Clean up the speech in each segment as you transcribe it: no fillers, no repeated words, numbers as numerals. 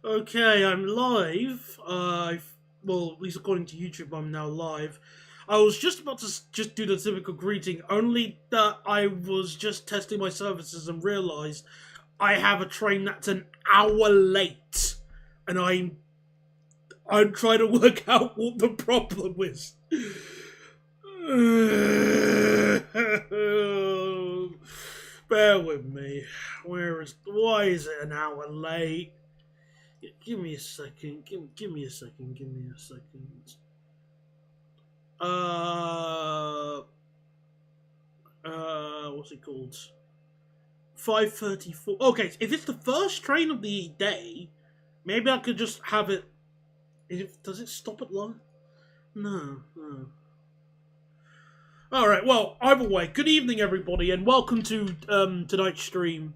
Okay, I'm live. Well, at least according to YouTube, I'm now live. I was just about to just do the typical greeting, only that I was just testing my services and realized I have a train that's an hour late, and I'm trying to work out what the problem is. Bear with me. Why is it an hour late? Give me a second. Give me a second. Give me a second. What's it called? 5:34. Okay, if it's the first train of the day, maybe I could just have it. Does it stop at long? No. No. All right. Well, either way, good evening, everybody, and welcome to tonight's stream,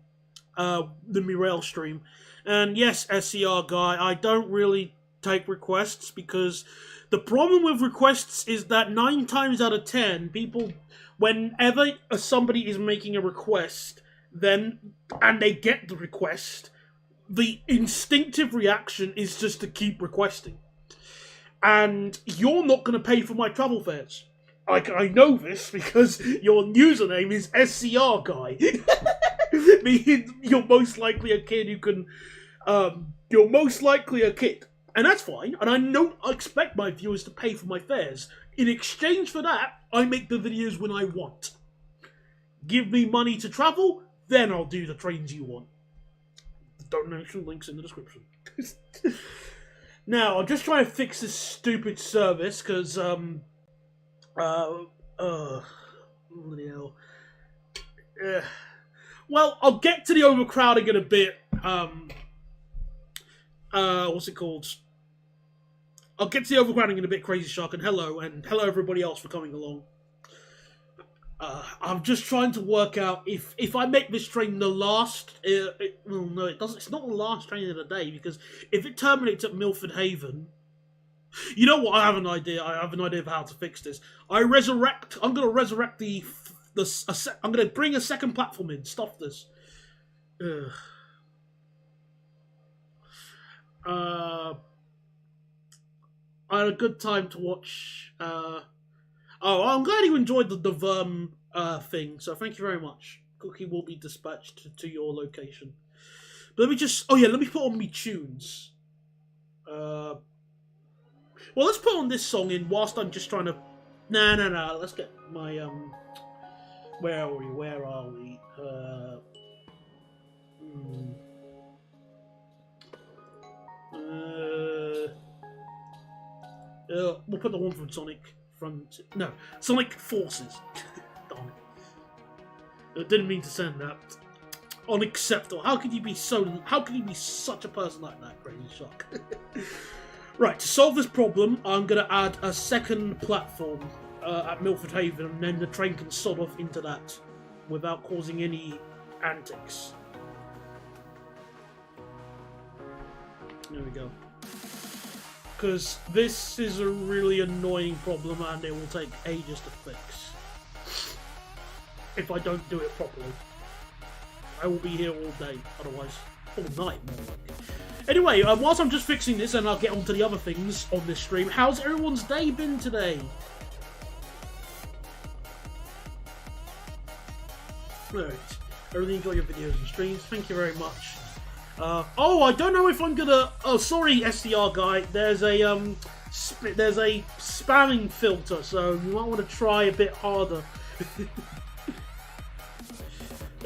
the Mirail stream. And yes, SCR guy, I don't really take requests because the problem with requests is that 9 times out of 10, people, whenever somebody is making a request, and they get the request, the instinctive reaction is just to keep requesting. And you're not going to pay for my travel fares. I know this because your username is SCR guy. Meaning you're most likely a kid who can. You're most likely a kid, and that's fine. And I expect my viewers to pay for my fares. In exchange for that, I make the videos when I want. Give me money to travel, then I'll do the trains you want. The donation links in the description. Now, I'm just trying to fix this stupid service because bloody hell. Well, I'll get to the overcrowding in a bit. What's it called? I'll get to the overcrowding in a bit, Crazy Shark, and hello everybody else for coming along. I'm just trying to work out if I make this train the last. Well, no, it doesn't. It's not the last train of the day because if it terminates at Milford Haven, you know what? I have an idea. I have an idea of how to fix this. I'm going to resurrect I'm going to bring a second platform in. Stop this. I had a good time to watch. I'm glad you enjoyed the Verm thing. So thank you very much. Cookie will be dispatched to your location. But let me just. Oh yeah, let me put on me tunes. Well, let's put on this song in whilst I'm just trying to. Nah. Let's get my Where are we? We'll put the one from Sonic Forces. Darn it. I didn't mean to send that. Unacceptable. How could you be such a person like that, Crazy Shark? Right, to solve this problem, I'm going to add a second platform at Milford Haven, and then the train can sod off into that without causing any antics. There we go. Because this is a really annoying problem and it will take ages to fix. If I don't do it properly. I will be here all day, otherwise all night more likely. Anyway, whilst I'm just fixing this, and I'll get on to the other things on this stream, how's everyone's day been today? Right. I really enjoy your videos and streams. Thank you very much. I don't know if I'm gonna. Oh, sorry, SDR guy. There's a spamming filter, so you might want to try a bit harder.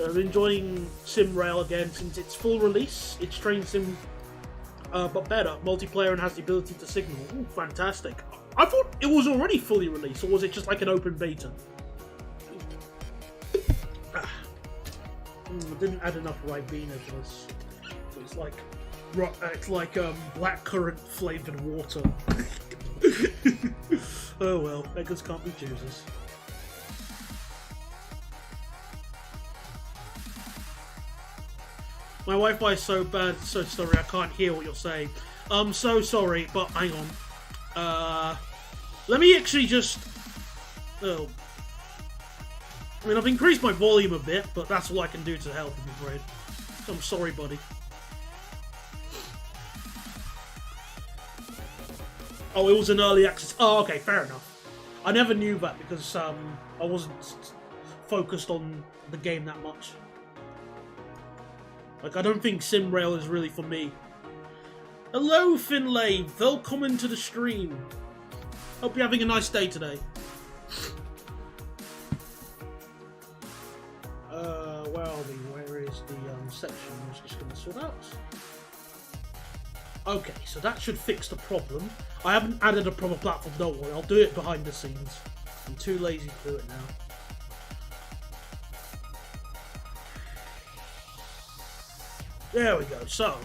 I'm enjoying SimRail again since it's full release. It's train sim, but better, multiplayer, and has the ability to signal. Ooh, fantastic! I thought it was already fully released, or was it just like an open beta? I didn't add enough Ribena to this. It's like blackcurrant flavored water. Oh well, beggars can't be choosers. My Wi-Fi is so bad, so sorry, I can't hear what you're saying. I'm so sorry, but hang on. Let me actually just. Oh. I mean, I've increased my volume a bit, but that's all I can do to help, I'm afraid. I'm sorry, buddy. Oh, it was an early access. Oh, okay, fair enough. I never knew that because I wasn't focused on the game that much. Like, I don't think SimRail is really for me. Hello, Finlay. Welcome to the stream. Hope you're having a nice day today. Where are we? Where is the section I was just going to sort out? Okay, so that should fix the problem. I haven't added a proper platform, don't worry. I'll do it behind the scenes. I'm too lazy to do it now. There we go, so.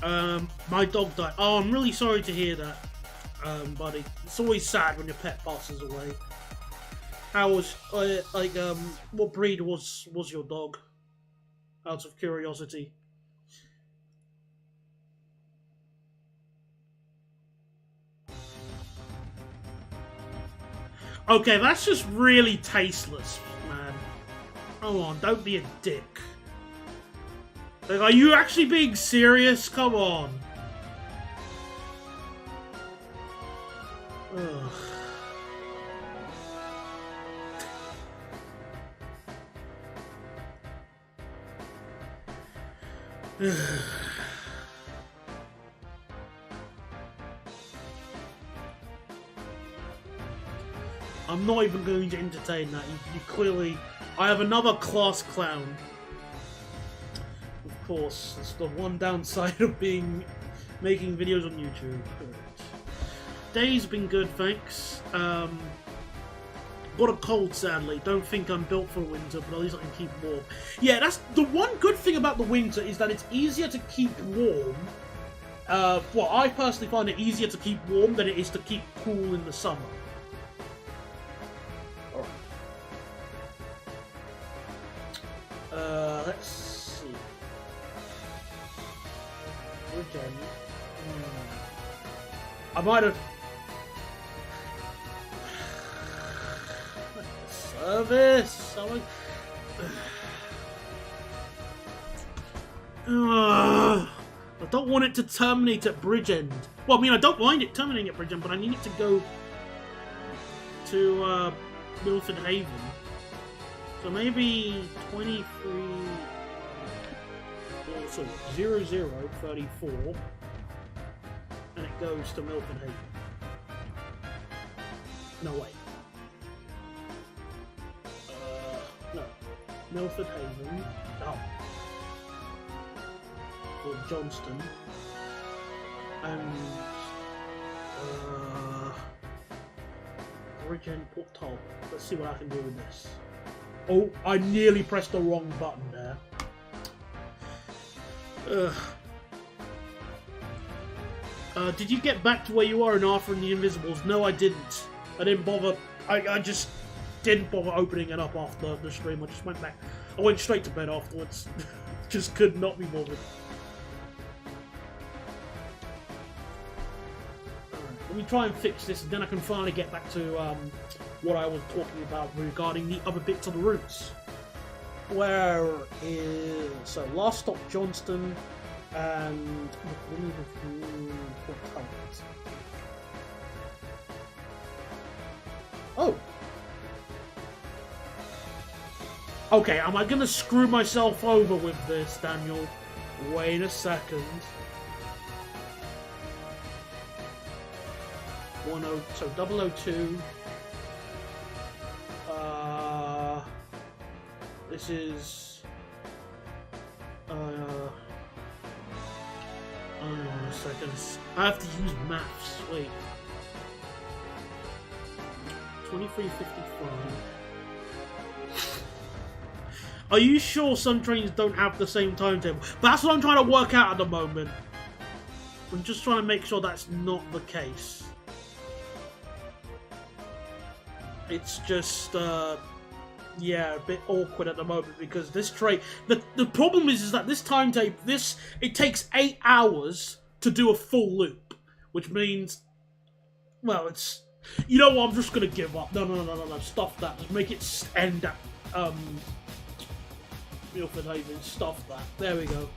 My dog died. Oh, I'm really sorry to hear that, buddy. It's always sad when your pet passes away. How was, what breed was your dog? Out of curiosity. Okay, that's just really tasteless, man. Come on, don't be a dick. Like, are you actually being serious? Come on. Ugh. I'm not even going to entertain that. You clearly... I have another class clown. Of course, it's the one downside of making videos on YouTube. Day's been good, thanks. Got a cold, sadly. Don't think I'm built for winter, but at least I can keep warm. Yeah, that's the one good thing about the winter is that it's easier to keep warm. Well, I personally find it easier to keep warm than it is to keep cool in the summer. Let's see. Again. I might have... Service! I don't want it to terminate at Bridgend. Well, I mean, I don't mind it terminating at Bridgend, but I need it to go to Milford Haven. So maybe 23... Oh, sorry, 0034. And it goes to Milford Haven. No, wait. No. Milford Haven. Oh. Or Johnston. And... Bridgend Port Talbot. Let's see what I can do with this. Oh, I nearly pressed the wrong button there. Did you get back to where you are in Arthur and the Invisibles? No, I didn't. I didn't bother. I just didn't bother opening it up after the stream. I just went back. I went straight to bed afterwards. Just could not be bothered. Let me try and fix this, and then I can finally get back to what I was talking about regarding the other bits of the routes. Where is... So, last stop Johnston, and... Oh! Okay, am I gonna screw myself over with this, Daniel? Wait a second. 10, so 002. This is hold on a second. I have to use maths. Wait. 23:55. Are you sure some trains don't have the same timetable? That's what I'm trying to work out at the moment. I'm just trying to make sure that's not the case. It's just, yeah, a bit awkward at the moment because this train... The problem is that this timetable, it takes 8 hours to do a full loop, which means, well, it's... You know what, I'm just going to give up. No, stuff that. Just make it end at, Milford Haven. Stuff that. There we go.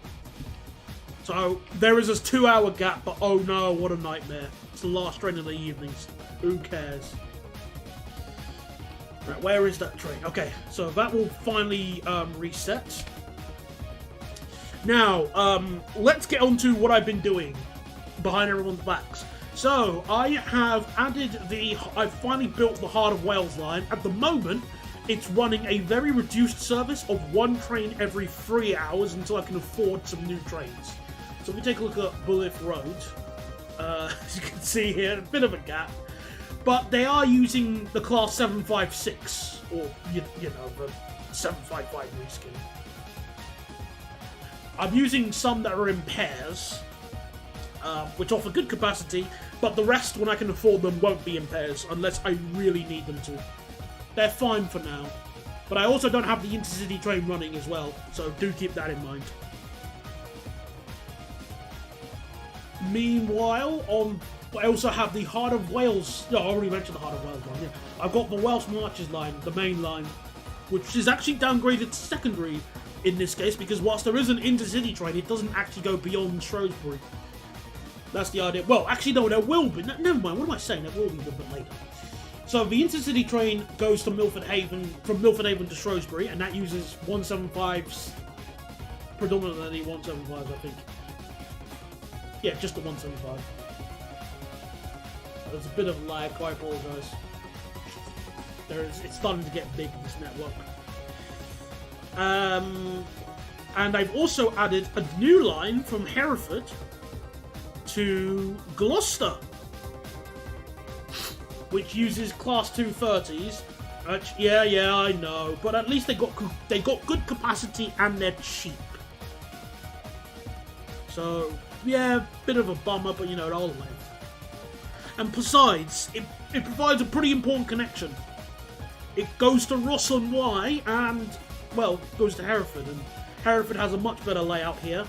So there is a 2-hour gap, but oh no, what a nightmare. It's the last train of the evenings. Who cares? Right, where is that train? Okay, so that will finally reset. Now, let's get on to what I've been doing behind everyone's backs. So, I've finally built the Heart of Wales line. At the moment, it's running a very reduced service of 1 train every 3 hours until I can afford some new trains. So if we take a look at Bulliff Road, as you can see here, a bit of a gap. But they are using the class 756, or, you know, the 755 reskin. I'm using some that are in pairs, which offer good capacity, but the rest, when I can afford them, won't be in pairs, unless I really need them to. They're fine for now. But I also don't have the intercity train running as well, so do keep that in mind. Meanwhile, I also have the Heart of Wales. No, I already mentioned the Heart of Wales line. Yeah. I've got the Welsh Marches line, the main line, which is actually downgraded to secondary in this case, because whilst there is an intercity train, it doesn't actually go beyond Shrewsbury. That's the idea. Well, actually, no, there will be. Never mind. What am I saying? There will be a little bit later. So the intercity train goes to Milford Haven, from Milford Haven to Shrewsbury, and that uses 175s, predominantly 175s, I think. Yeah, just the 175. There's a bit of lag, I apologise. It's starting to get big, this network. And I've also added a new line from Hereford to Gloucester, which uses class 230s. Yeah, I know, but at least they got good capacity and they're cheap. So yeah, bit of a bummer, but you know, it'll live. And besides, it provides a pretty important connection. It goes to Ross on Wye and, well, goes to Hereford, and Hereford has a much better layout here.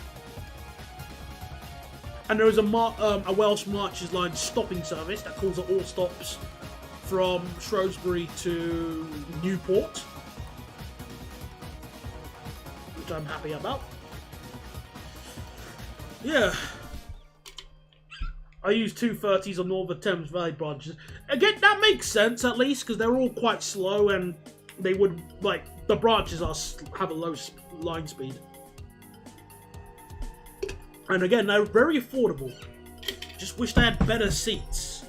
And there is a Welsh Marches line stopping service that calls at all stops from Shrewsbury to Newport, which I'm happy about. Yeah. I use 230s on all the Thames Valley branches. Again, that makes sense at least, because they're all quite slow and they would, like, the branches have a low line speed. And again, they're very affordable. Just wish they had better seats.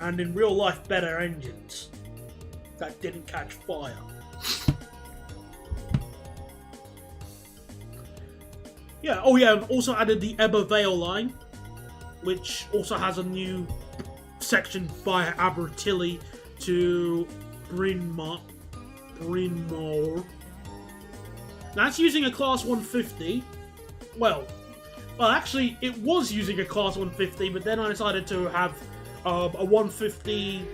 And in real life, better engines that didn't catch fire. Yeah, oh yeah, I've also added the Ebbw Vale line, which also has a new section via Abertilly to Brynmawr. That's using a class 150. Well, actually, it was using a class 150, but then I decided to have a 150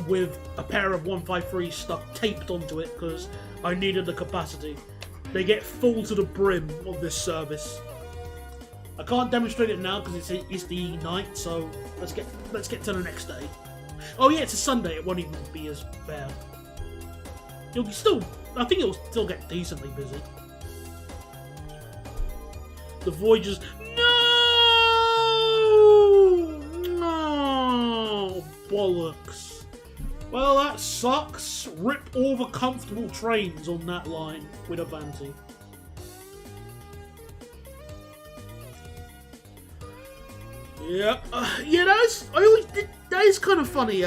with a pair of 153s taped onto it because I needed the capacity. They get full to the brim of this service. I can't demonstrate it now because it's the night, so let's get to the next day. Oh yeah, it's a Sunday. It won't even be as bad. It'll be still. I think it'll still get decently busy. The Voyagers. No, bollocks. Well, that sucks. Rip all the comfortable trains on that line with Avanti. Yeah, that is kind of funny,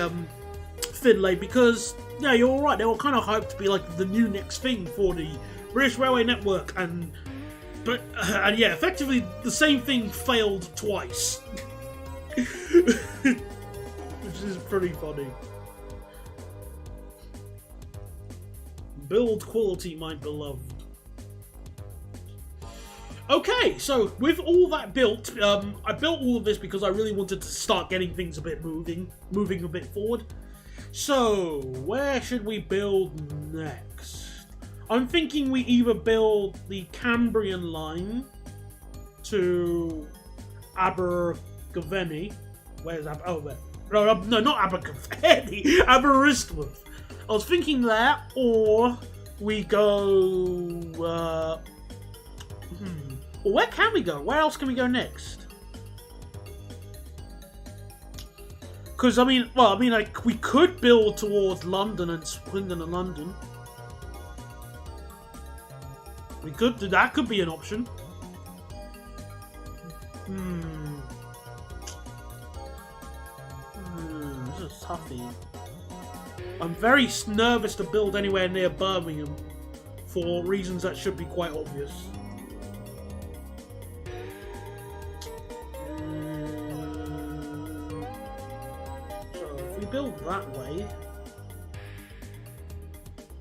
Finlay, because yeah, you're all right. They were kind of hyped to be like the new next thing for the British Railway Network, and yeah, effectively the same thing failed twice, which is pretty funny. Build quality, my beloved. Okay, so with all that built, I built all of this because I really wanted to start getting things a bit moving a bit forward. So, where should we build next? I'm thinking we either build the Cambrian line to Abergavenny. Where's no, not Abergavenny, Aberystwyth. I was thinking that, or we go Well, where can we go? Where else can we go next? Because, like, we could build towards London and Swindon and London. We could do that. Could be an option. This is toughy. I'm very nervous to build anywhere near Birmingham for reasons that should be quite obvious. So if we build that way,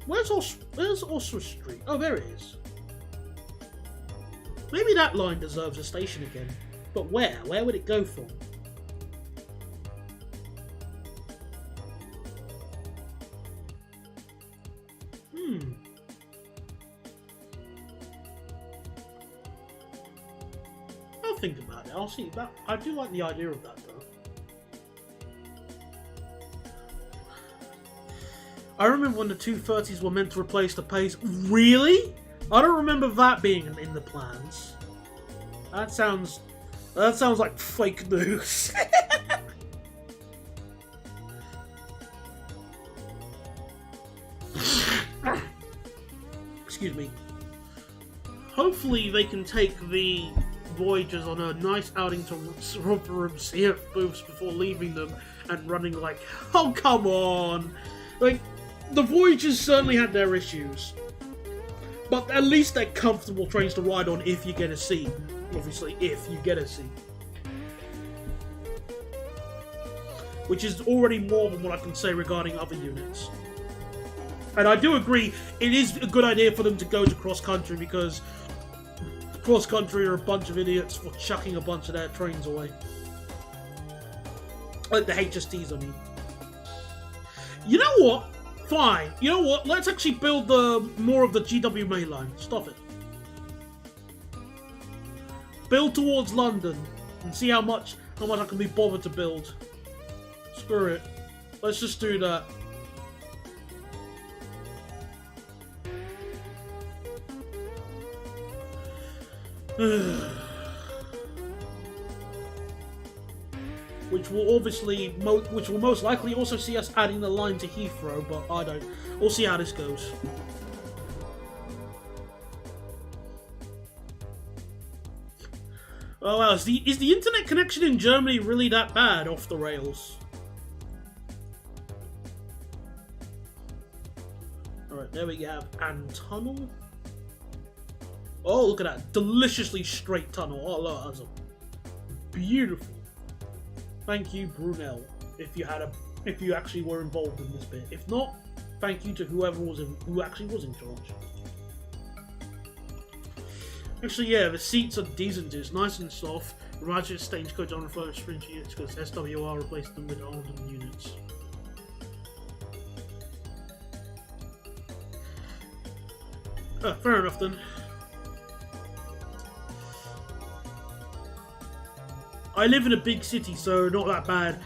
where's Oswald Street? Oh, there it is. Maybe that line deserves a station again, but where? Where would it go from? I'll think about it. I'll see. That I do like the idea of that, though. I remember when the 230s were meant to replace the pace. Really? I don't remember that being in the plans. That sounds like fake news. Excuse me. Hopefully they can take the Voyagers on a nice outing to Rotherham CF booths before leaving them and running like, oh come on! Like, the Voyagers certainly had their issues. But at least they're comfortable trains to ride on if you get a seat. Obviously, if you get a seat. Which is already more than what I can say regarding other units. And I do agree, it is a good idea for them to go to cross-country because cross-country are a bunch of idiots for chucking a bunch of their trains away. Like the HSTs, I mean. You know what? Fine. You know what? Let's actually build more of the GW main line. Stop it. Build towards London and see how much I can be bothered to build. Screw it. Let's just do that. Which will most likely also see us adding the line to Heathrow, but I don't. We'll see how this goes. Oh wow, is the internet connection in Germany really that bad off the rails? Alright, there we have and tunnel. Oh, look at that. Deliciously straight tunnel. Oh, look, that's beautiful. Thank you, Brunel, if you actually were involved in this bit. If not, thank you to who actually was in charge. Actually, yeah, the seats are decent. It's nice and soft. Reminds me of Stagecoach on flow sprint units because SWR replaced them with older units. Fair enough then. I live in a big city, so not that bad.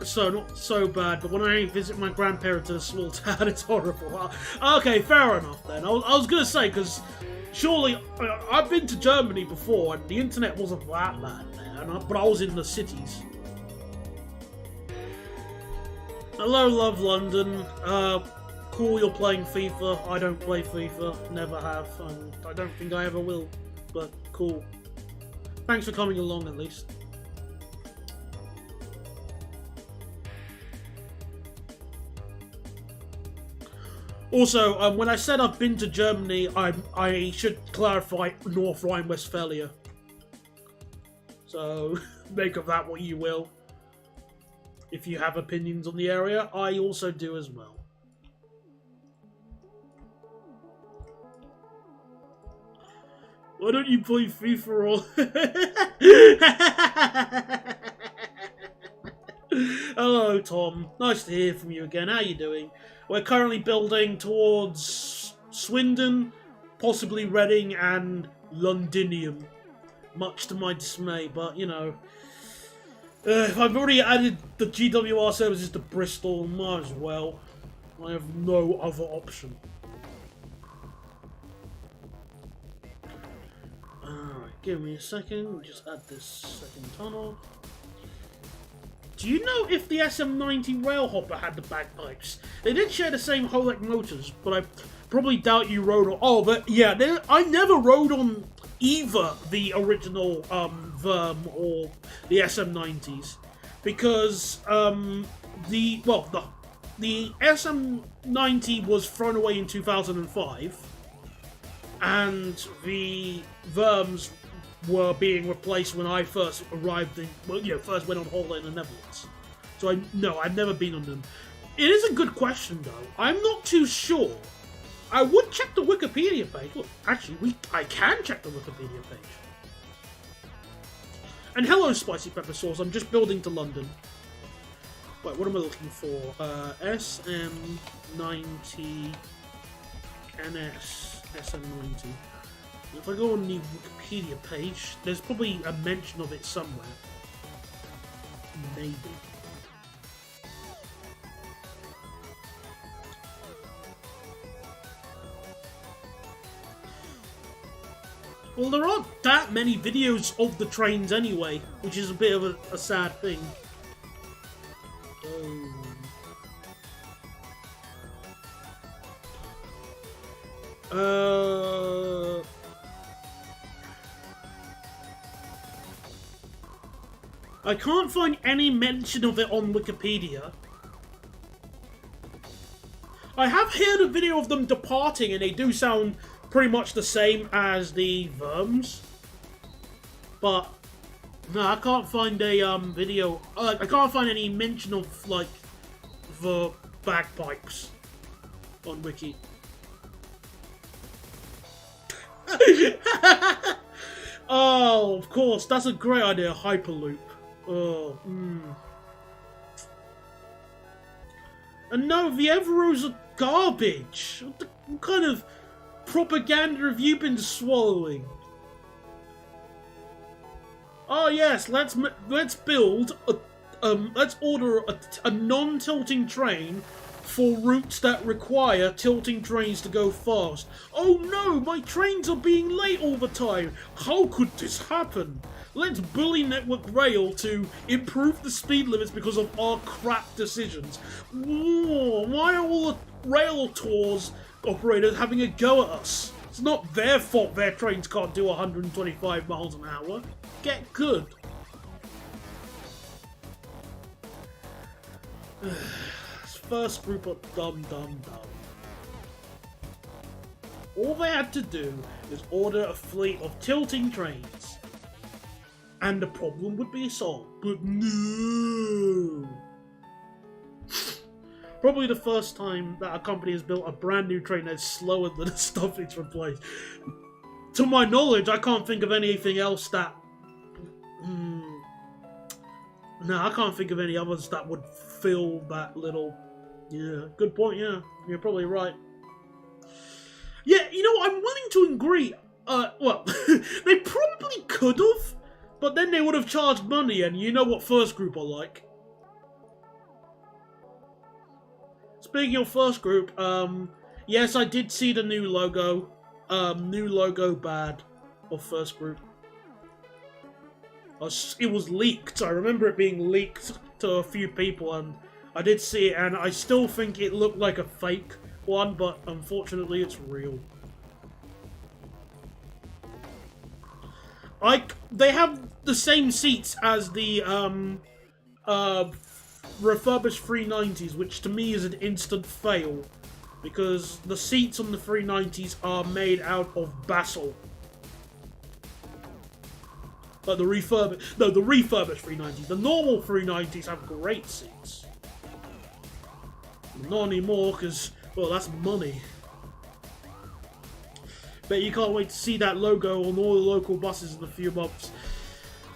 So, not so bad, but when I visit my grandparents in a small town, it's horrible. Okay, fair enough then. I was going to say, because surely, I've been to Germany before, and the internet wasn't that bad there, but I was in the cities. Hello, love London. Cool, you're playing FIFA. I don't play FIFA, never have, and I don't think I ever will, but cool. Thanks for coming along, at least. Also, when I said I've been to Germany, I should clarify North Rhine-Westphalia. So, make of that what you will. If you have opinions on the area, I also do as well. Why don't you play FIFA Hello, Tom. Nice to hear from you again. How you doing? We're currently building towards Swindon, possibly Reading, and Londinium. Much to my dismay, but, you know... if I've already added the GWR services to Bristol, might as well. I have no other option. Alright. Give me a second, just add this second tunnel. Do you know if the SM90 Railhopper had the bagpipes? They did share the same Holec motors, but I probably doubt you rode on... Oh, but yeah, I never rode on either the original Verm or the SM90s. Because the SM90 was thrown away in 2005. And the Verms were being replaced when I first arrived in, first went on holiday in the Netherlands. So I've never been on them. It is a good question though. I'm not too sure. I would check the Wikipedia page. Look, actually, I can check the Wikipedia page. And hello, Spicy Pepper Sauce. I'm just building to London. Wait, what am I looking for? SM90 NS SM90. If I go on the Wikipedia page, there's probably a mention of it somewhere. Maybe. Well, there aren't that many videos of the trains anyway, which is a bit of a sad thing. I can't find any mention of it on Wikipedia. I have heard a video of them departing, and they do sound pretty much the same as the Verms. But no, I can't find a video. I can't find any mention of like the bagpipes on Wiki. Oh, of course, that's a great idea. Hyperloop. Oh, And no, the Everos are garbage. What kind of propaganda have you been swallowing? Oh yes, let's build let's order a non-tilting train for routes that require tilting trains to go fast. Oh no, my trains are being late all the time. How could this happen? Let's bully Network Rail to improve the speed limits because of our crap decisions. Whoa, why are all the rail tours operators having a go at us? It's not their fault their trains can't do 125 miles an hour. Get good. First group of dumb. All they had to do is order a fleet of tilting trains, and the problem would be solved. But no! Probably the first time that a company has built a brand new train that's slower than the stuff it's replaced. To my knowledge, I can't think of anything else that... No, I can't think of any others that would fill that little... Yeah, good point, yeah. You're probably right. Yeah, you know, I'm willing to agree. Well, they probably could have, but then they would have charged money, and you know what First Group are like. Speaking of First Group, yes, I did see the new logo. New logo bad of First Group. It was leaked. I remember it being leaked to a few people, and I did see it, and I still think it looked like a fake one, but unfortunately it's real. They have the same seats as the refurbished 390s, which to me is an instant fail, because the seats on the 390s are made out of basalt. But the refurbished 390s. The normal 390s have great seats. Not anymore, because, well, that's money. Bet you can't wait to see that logo on all the local buses in a few months.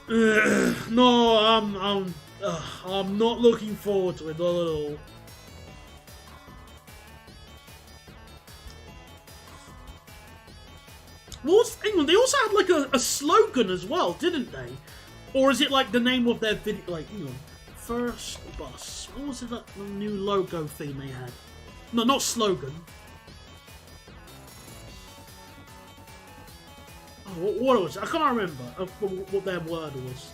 No, I'm not looking forward to it, not at all. Hang on, they also had like a slogan as well, didn't they? Or is it like the name of their video, like, you know, First Bus. What was it, that new logo thing they had? No, not slogan. Oh, What it was? I can't remember what their word was.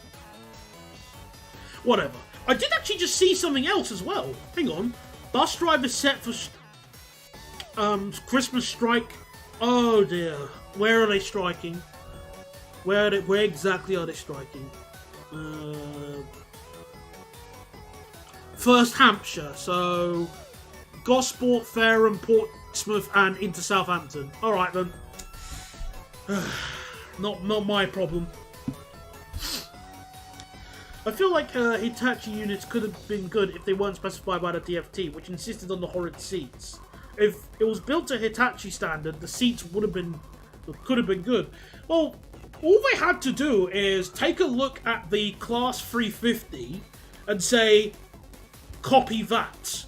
Whatever. I did actually just see something else as well. Hang on. Bus driver set for Christmas strike. Oh dear. Where are they striking? Where exactly are they striking? First Hampshire. So Gosport, Fareham, Portsmouth, and into Southampton. All right then. Not my problem. I feel like Hitachi units could have been good if they weren't specified by the DFT, which insisted on the horrid seats. If it was built to Hitachi standard, the seats could have been good. Well, all they had to do is take a look at the Class 350 and say, copy that.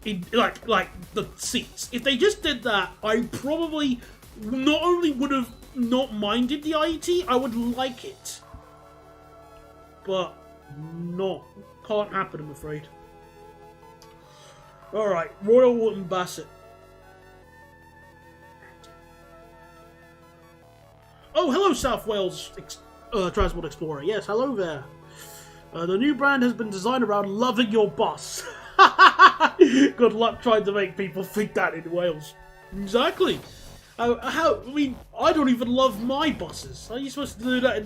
In like the seats. If they just did that, I probably not only would have not minded the IET, I would like it. But can't happen, I'm afraid. Alright, Royal Wootton Bassett. Oh, hello, South Wales Transport Explorer. Yes, hello there. The new brand has been designed around loving your bus. Good luck trying to make people think that in Wales. Exactly. I mean, I don't even love my buses. How are you supposed to do that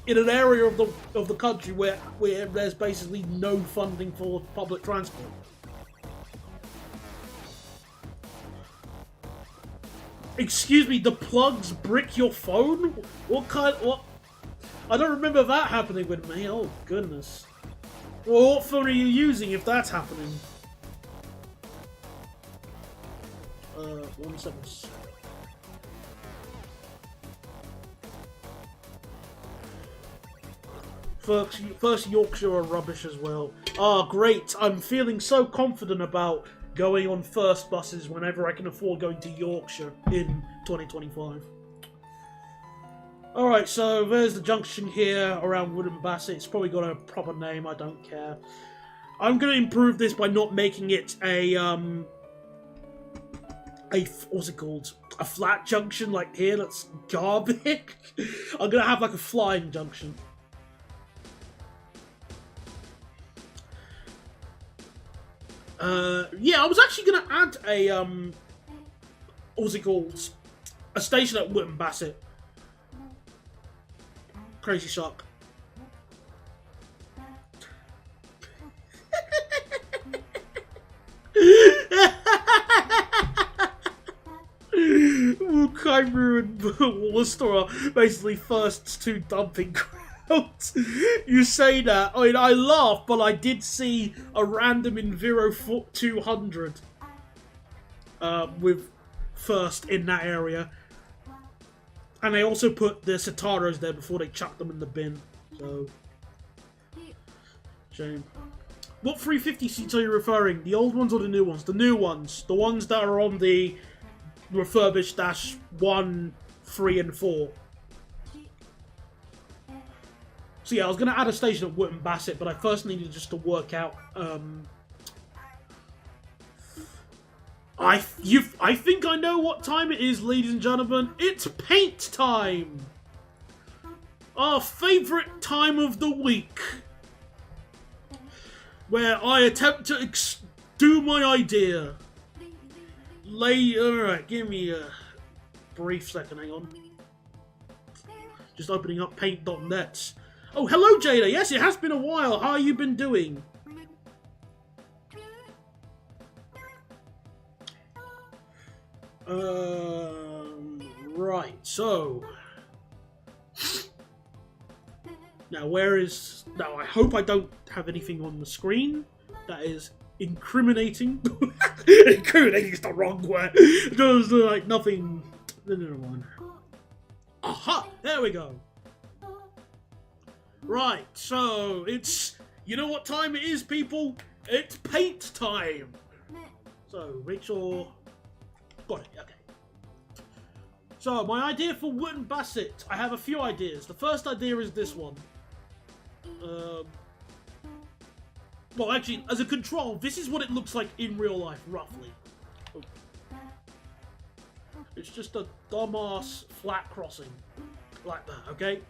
in an area of the country where there's basically no funding for public transport? Excuse me, the plugs brick your phone? What? I don't remember that happening with me. Oh goodness. Well, what phone are you using if that's happening? 1 second. First Yorkshire are rubbish as well. Ah, great. I'm feeling so confident about going on first buses whenever I can afford going to Yorkshire in 2025. Alright, so there's the junction here around Wootton Bassett. It's probably got a proper name, I don't care. I'm going to improve this by not making it what's it called? A flat junction like here, that's garbage. I'm going to have like a flying junction. Yeah, I was actually going to add a, what's it called? A station at Wootton Bassett. Crazy Shark. Kaimu and Worcester are basically first two dumping grounds. You say that. I mean, I laugh, but I did see a random Enviro 200 with first in that area. And they also put the Citaros there before they chucked them in the bin. So, shame. What 350 seats are you referring? The old ones or the new ones? The new ones. The ones that are on the refurbished dash 1, 3, and 4. So yeah, I was going to add a station at Wootton Bassett, but I first needed just to work out... I think I know what time it is, ladies and gentlemen. It's paint time! Our favourite time of the week. Where I attempt to do my idea. Alright, give me a brief second, hang on. Just opening up paint.net. Oh, hello Jada, yes, it has been a while. How have you been doing? Right, so... Now, Now, I hope I don't have anything on the screen that is incriminating. Incriminating is the wrong word. There's, like, nothing... No. Aha! There we go. Right, so, it's... You know what time it is, people? It's paint time! So, make sure... Got it, okay. So, my idea for Wootton Bassett. I have a few ideas. The first idea is this one. Well, actually, as a control, this is what it looks like in real life, roughly. Oh. It's just a dumbass flat crossing. Like that, okay?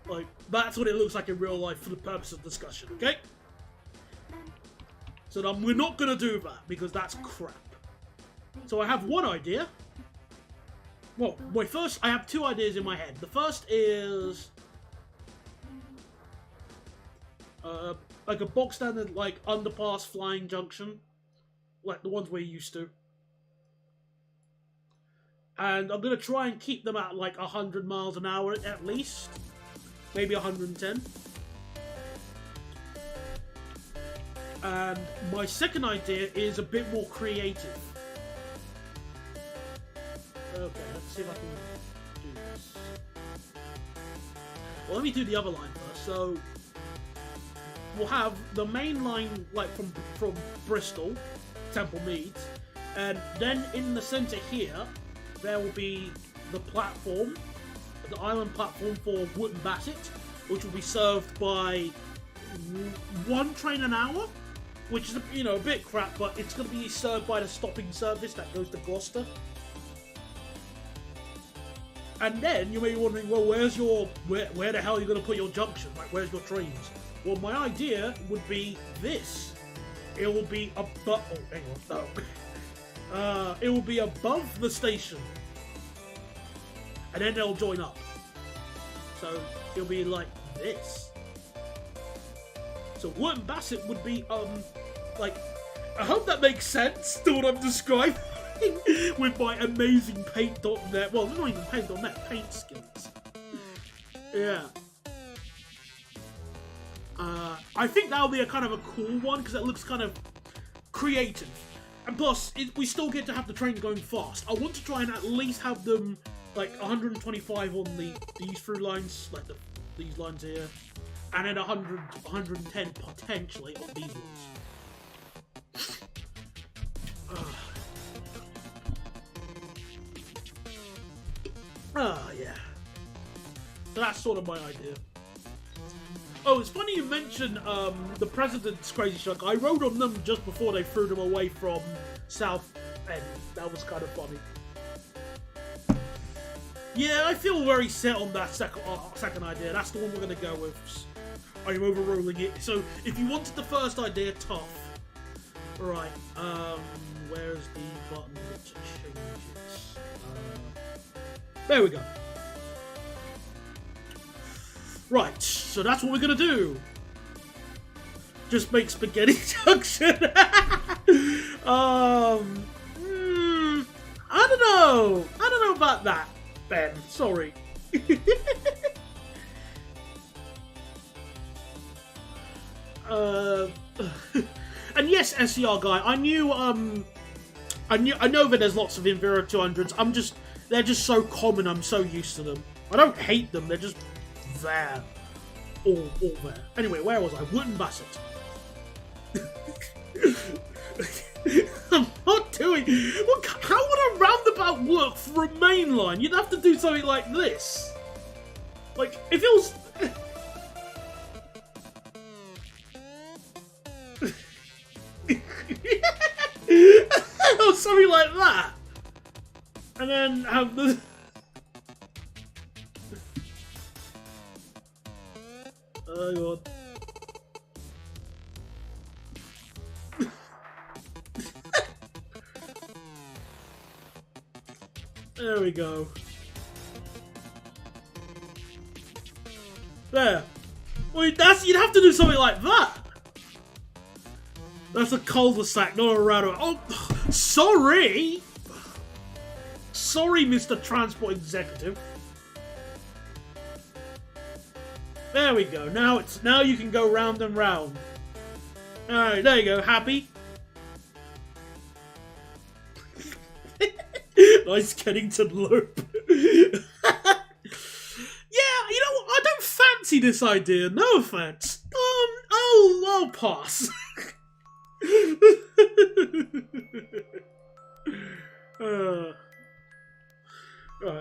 Like, that's what it looks like in real life for the purpose of discussion, okay? So we're not gonna do that, because that's crap. So I have one idea. Well, I have two ideas in my head. The first is... like a box standard, like, underpass flying junction. Like the ones we're used to. And I'm going to try and keep them at like 100 miles an hour at least. Maybe 110. And my second idea is a bit more creative. Okay, let's see if I can do this. Well, let me do the other line first. So, we'll have the main line like from Bristol, Temple Meads, and then in the centre here, there will be the platform, the island platform for Wootton Bassett, which will be served by one train an hour, which is a bit crap, but it's going to be served by the stopping service that goes to Gloucester. And then you may be wondering, well, where the hell are you going to put your junction? Like, where's your trains? Well, my idea would be this. It will be above. Oh, hang on. No. It will be above the station, and then they'll join up. So it'll be like this. So Wootton Bassett would be like. I hope that makes sense to what I'm describing with my amazing paint.net. Well, not even paint.net, paint skills. Yeah. I think that'll be a kind of a cool one because it looks kind of creative. And plus, we still get to have the trains going fast. I want to try and at least have them like 125 on these through lines, like these lines here, and then 100, 110 potentially on these ones. Yeah. So that's sort of my idea. Oh, it's funny you mentioned the President's Crazy Truck. I rode on them just before they threw them away from South End. That was kind of funny. Yeah, I feel very set on that second idea. That's the one we're going to go with. I'm overruling it. So, if you wanted the first idea, tough. Right, where's the button that changes? There we go. Right, so that's what we're gonna do. Just make spaghetti junction. I don't know. I don't know about that, Ben. Sorry. And yes, SCR guy, I know that there's lots of Invera 200s. They're just so common. I'm so used to them. I don't hate them. They're just there. All there. Anyway, where was I? Wootton Bassett. I'm not doing... Look, how would a roundabout work for a main line? You'd have to do something like this. Like, if it was... or something like that. And then have the... Oh god. There we go. There. Well, you'd have to do something like that. That's a cul-de-sac, not a roundabout. Oh, sorry. Sorry, Mr. Transport Executive. There we go. Now you can go round and round. Alright, there you go. Happy? Nice Kennington loop. Yeah, you know what? I don't fancy this idea. No offense. I'll pass.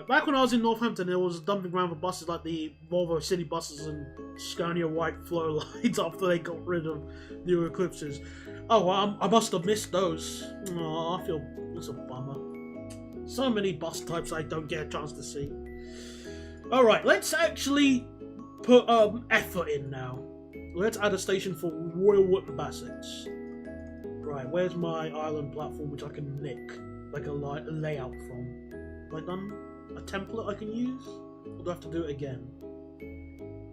Back when I was in Northampton, there was a dumping ground for buses like the Volvo City buses and Scania White Flow lines after they got rid of the Eclipses. Oh, well, I must have missed those. Oh, I feel that's a bummer. So many bus types I don't get a chance to see. Alright, let's actually put effort in now. Let's add a station for Royal Wootton Bassets. Right, where's my island platform which I can nick like a layout from? Have I done a template I can use? Or do I have to do it again?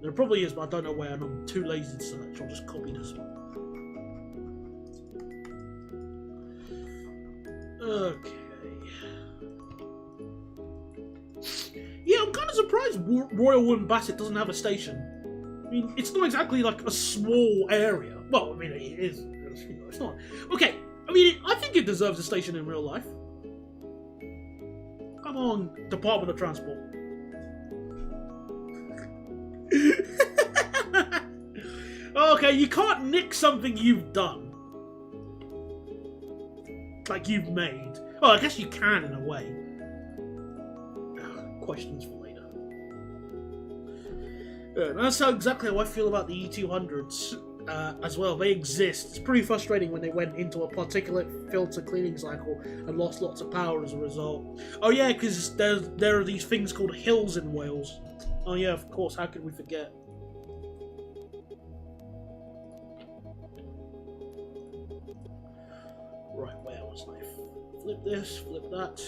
There probably is, but I don't know where, and I'm too lazy to search. I'll just copy this one. Okay. Yeah, I'm kind of surprised Royal Wootton Basset doesn't have a station. I mean, it's not exactly like a small area. Well, I mean, it is. It's not. Okay, I mean, I think it deserves a station in real life. Come on, Department of Transport. Okay, you can't nick something you've done. Like you've made. Well, I guess you can in a way. Questions for later. That's how exactly how I feel about the E200s as well. They exist. It's pretty frustrating when they went into a particulate filter cleaning cycle and lost lots of power as a result. Oh yeah, because there are these things called hills in Wales. Oh yeah, of course, how could we forget? Right, where was I? Flip this, flip that.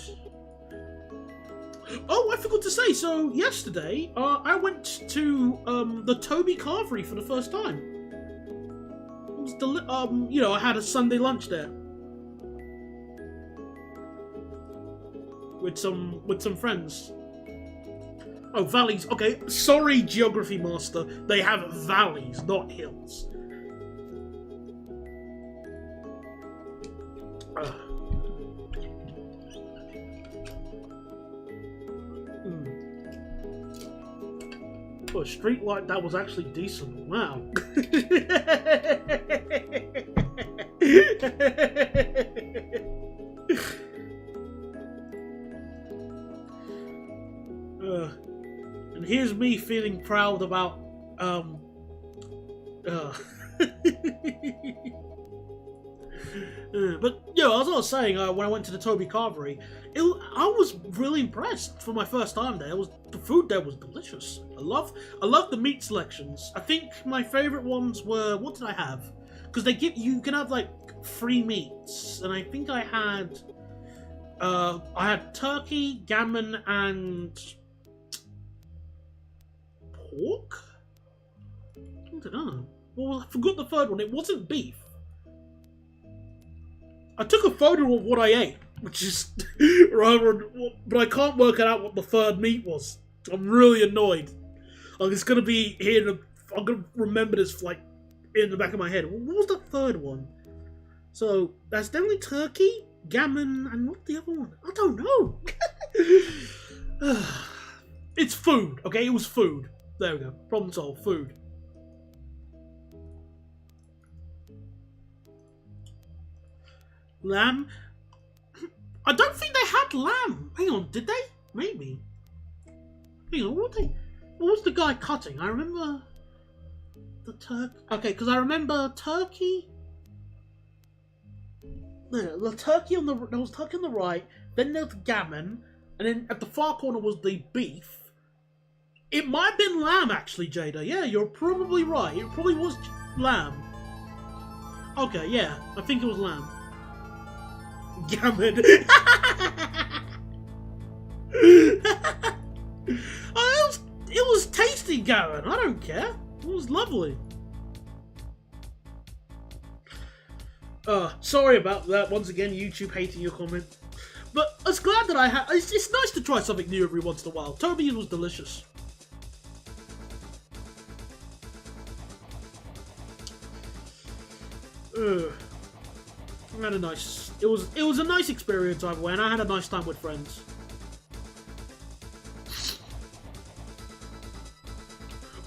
Oh, I forgot to say, so yesterday, I went to the Toby Carvery for the first time. It was you know, I had a Sunday lunch there. With some friends. Oh, valleys. Okay, sorry, Geography Master. They have valleys, not hills. Oh, a street light that was actually decent. Wow. And here's me feeling proud about but yeah, as I was saying, when I went to the Toby Carvery, I was really impressed for my first time there. The food there was delicious. I love the meat selections. I think my favourite ones were, what did I have? Because you can have like free meats, and I think I had turkey, gammon, and pork. I don't know. Well, I forgot the third one. It wasn't beef. I took a photo of what I ate, which is rather, but I can't work out what the third meat was. I'm really annoyed. Like, it's gonna be here. I'm gonna remember this like in the back of my head. What was the third one? So that's definitely turkey, gammon, and what's the other one? I don't know. It's food. Okay, it was food. There we go. Problem solved. Food. Lamb? I don't think they had lamb. Hang on, did they? Maybe. Hang on, what was the guy cutting? I remember the turkey. Okay, because I remember turkey. No, the turkey there was turkey on the right. Then there was gammon, and then at the far corner was the beef. It might have been lamb, actually, Jada. Yeah, you're probably right. It probably was lamb. Okay, yeah, I think it was lamb. Gammon. It was tasty gammon. I don't care. It was lovely. Sorry about that. Once again, YouTube hating your comment. But I was glad that I had. It's nice to try something new every once in a while. Toby was delicious. I had a nice. It was a nice experience either way, and I had a nice time with friends.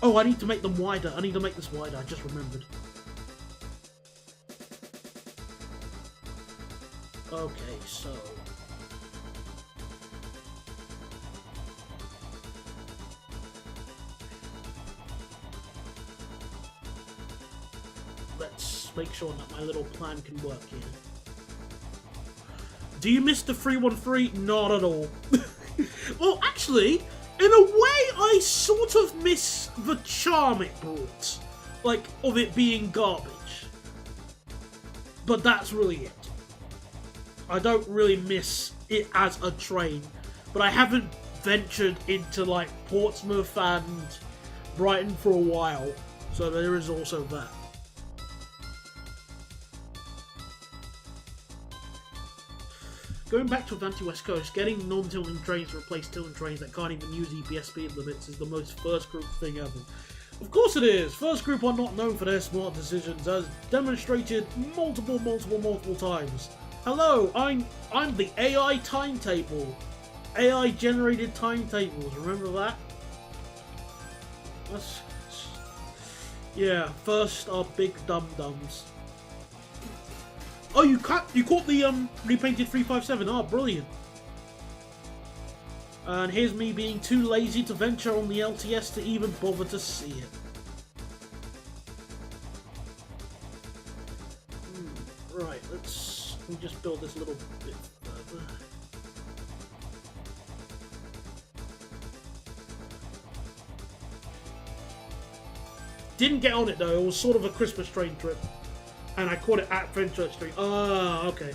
Oh, I need to make them wider. I need to make this wider. I just remembered. Okay, so let's make sure that my little plan can work here. Do you miss the 313? Not at all. Well, actually, in a way, I sort of miss the charm it brought. Like, of it being garbage. But that's really it. I don't really miss it as a train. But I haven't ventured into, like, Portsmouth and Brighton for a while. So there is also that. Going back to Avanti West Coast, getting non-tilting trains to replace tilting trains that can't even use EPS speed limits is the most first group thing ever. Of course it is! First group are not known for their smart decisions, as demonstrated multiple times. Hello, I'm the AI timetable. AI generated timetables, remember that? Yeah, first are big dum-dums. Oh, you caught the repainted 357. Oh, brilliant. And here's me being too lazy to venture on the LTS to even bother to see it. Right, let me just build this a little bit further. Didn't get on it though, it was sort of a Christmas train trip. And I caught it at Fenchurch Street. Ah, okay.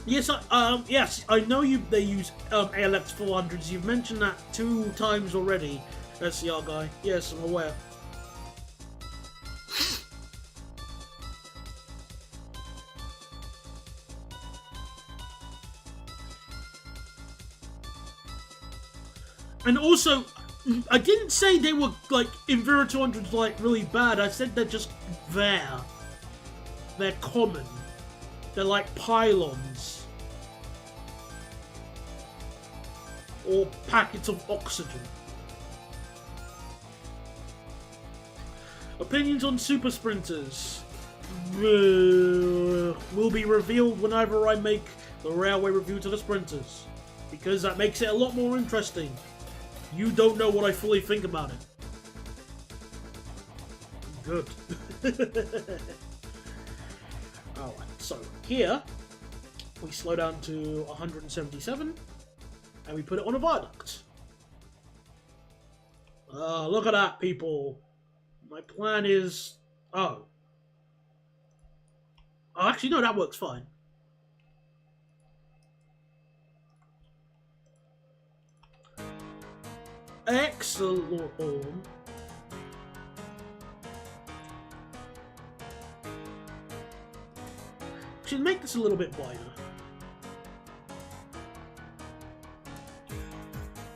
Yes, I know they use ALX 400s. You've mentioned that 2 times already, SCR guy. Yes, I'm aware. And also, I didn't say they were, like, Invera 200s, like, really bad. I said they're just there. They're common. They're like pylons. Or packets of oxygen. Opinions on super sprinters will be revealed whenever I make the railway review to the sprinters. Because that makes it a lot more interesting. You don't know what I fully think about it. Good. Alright, so here we slow down to 177 and we put it on a viaduct. Look at that, people. My plan is... Oh, actually, no, that works fine. Excellent. Should make this a little bit wider.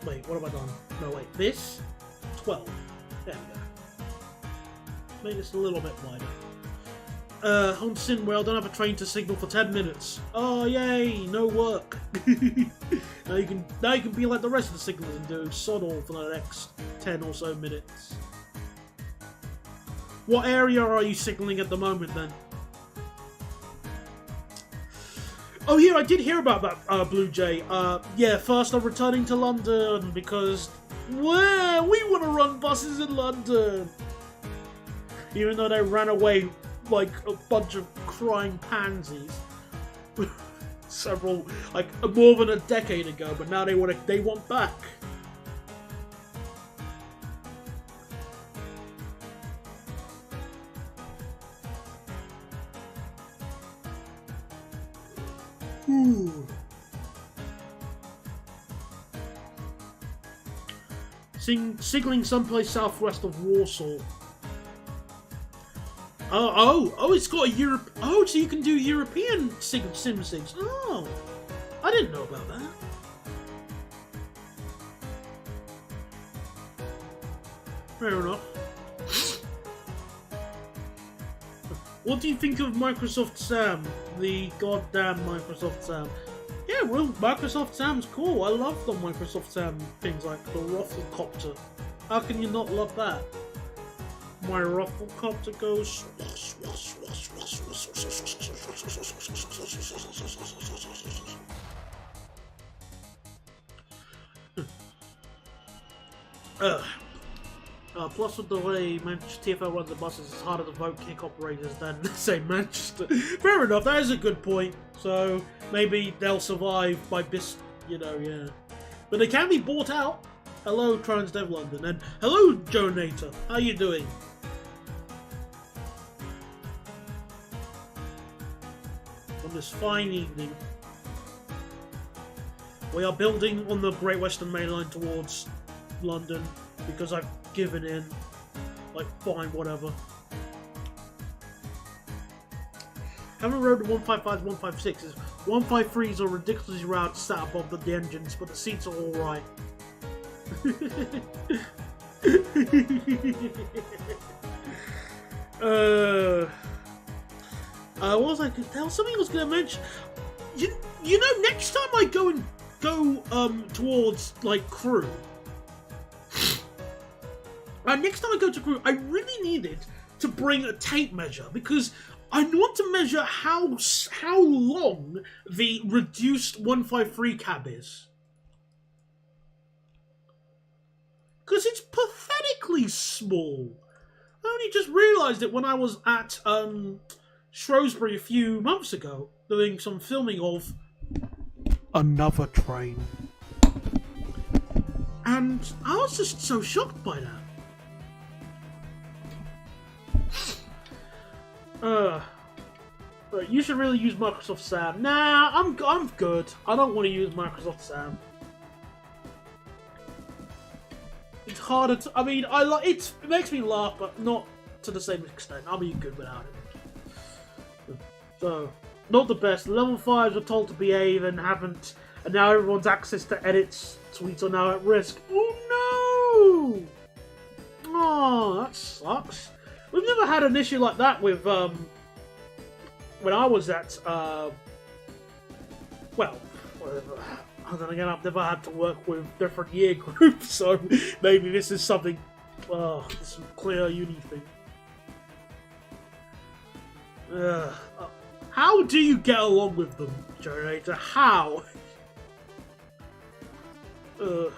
Wait, what have I done? No, wait, this? 12. There we go. Make this a little bit wider. On Sinwell, don't have a train to signal for 10 minutes. Oh, yay, no work. Now you can be like the rest of the signalers and do sod all for the next 10 or so minutes. What area are you signalling at the moment then? Oh yeah, I did hear about that, Blue Jay. Yeah, first I'm returning to London because we want to run buses in London. Even though they ran away like a bunch of crying pansies. Several, like, more than a decade ago, but now they want back. Signaling someplace southwest of Warsaw. Oh, it's got a Europe. Oh, so you can do European sim-sigs. Oh, I didn't know about that. Fair enough. What do you think of Microsoft Sam? The goddamn Microsoft Sam. Yeah, well, Microsoft Sam's cool. I love the Microsoft Sam things like the Rufflecopter. How can you not love that? My Rufflecopter goes... Plus, with the way TFL runs the buses, it's harder to vote kick operators than, say, Manchester. Fair enough, that is a good point. So, maybe they'll survive by yeah. But they can be bought out. Hello, Transdev London. And hello, Jonator. How you doing? On this fine evening, we are building on the Great Western Main Line towards London because I've given in. Like, fine, whatever. Haven't rode the 155s, 156s. 153s are ridiculously round sat above the engines, but the seats are alright. What was I? There was something I was going to mention. You know, next time I go towards like Crewe. Next time I go to Crewe, I really needed to bring a tape measure because I want to measure how long the reduced 153 cab is. Because it's pathetically small. I only just realised it when I was at Shrewsbury a few months ago, doing some filming of Another Train. And I was just so shocked by that. Right, you should really use Microsoft Sam. Nah, I'm good. I don't want to use Microsoft Sam. It's harder to. I mean, it makes me laugh, but not to the same extent. I'll be good without it. So, not the best. Level 5s are told to behave and haven't, and now everyone's access to edits tweets are now at risk. Oh no! Oh, that sucks. We've never had an issue like that with when I was at well, then again, I've never had to work with different year groups, so maybe this is something. This is a clear uni thing. How do you get along with them, Generator? How? Oh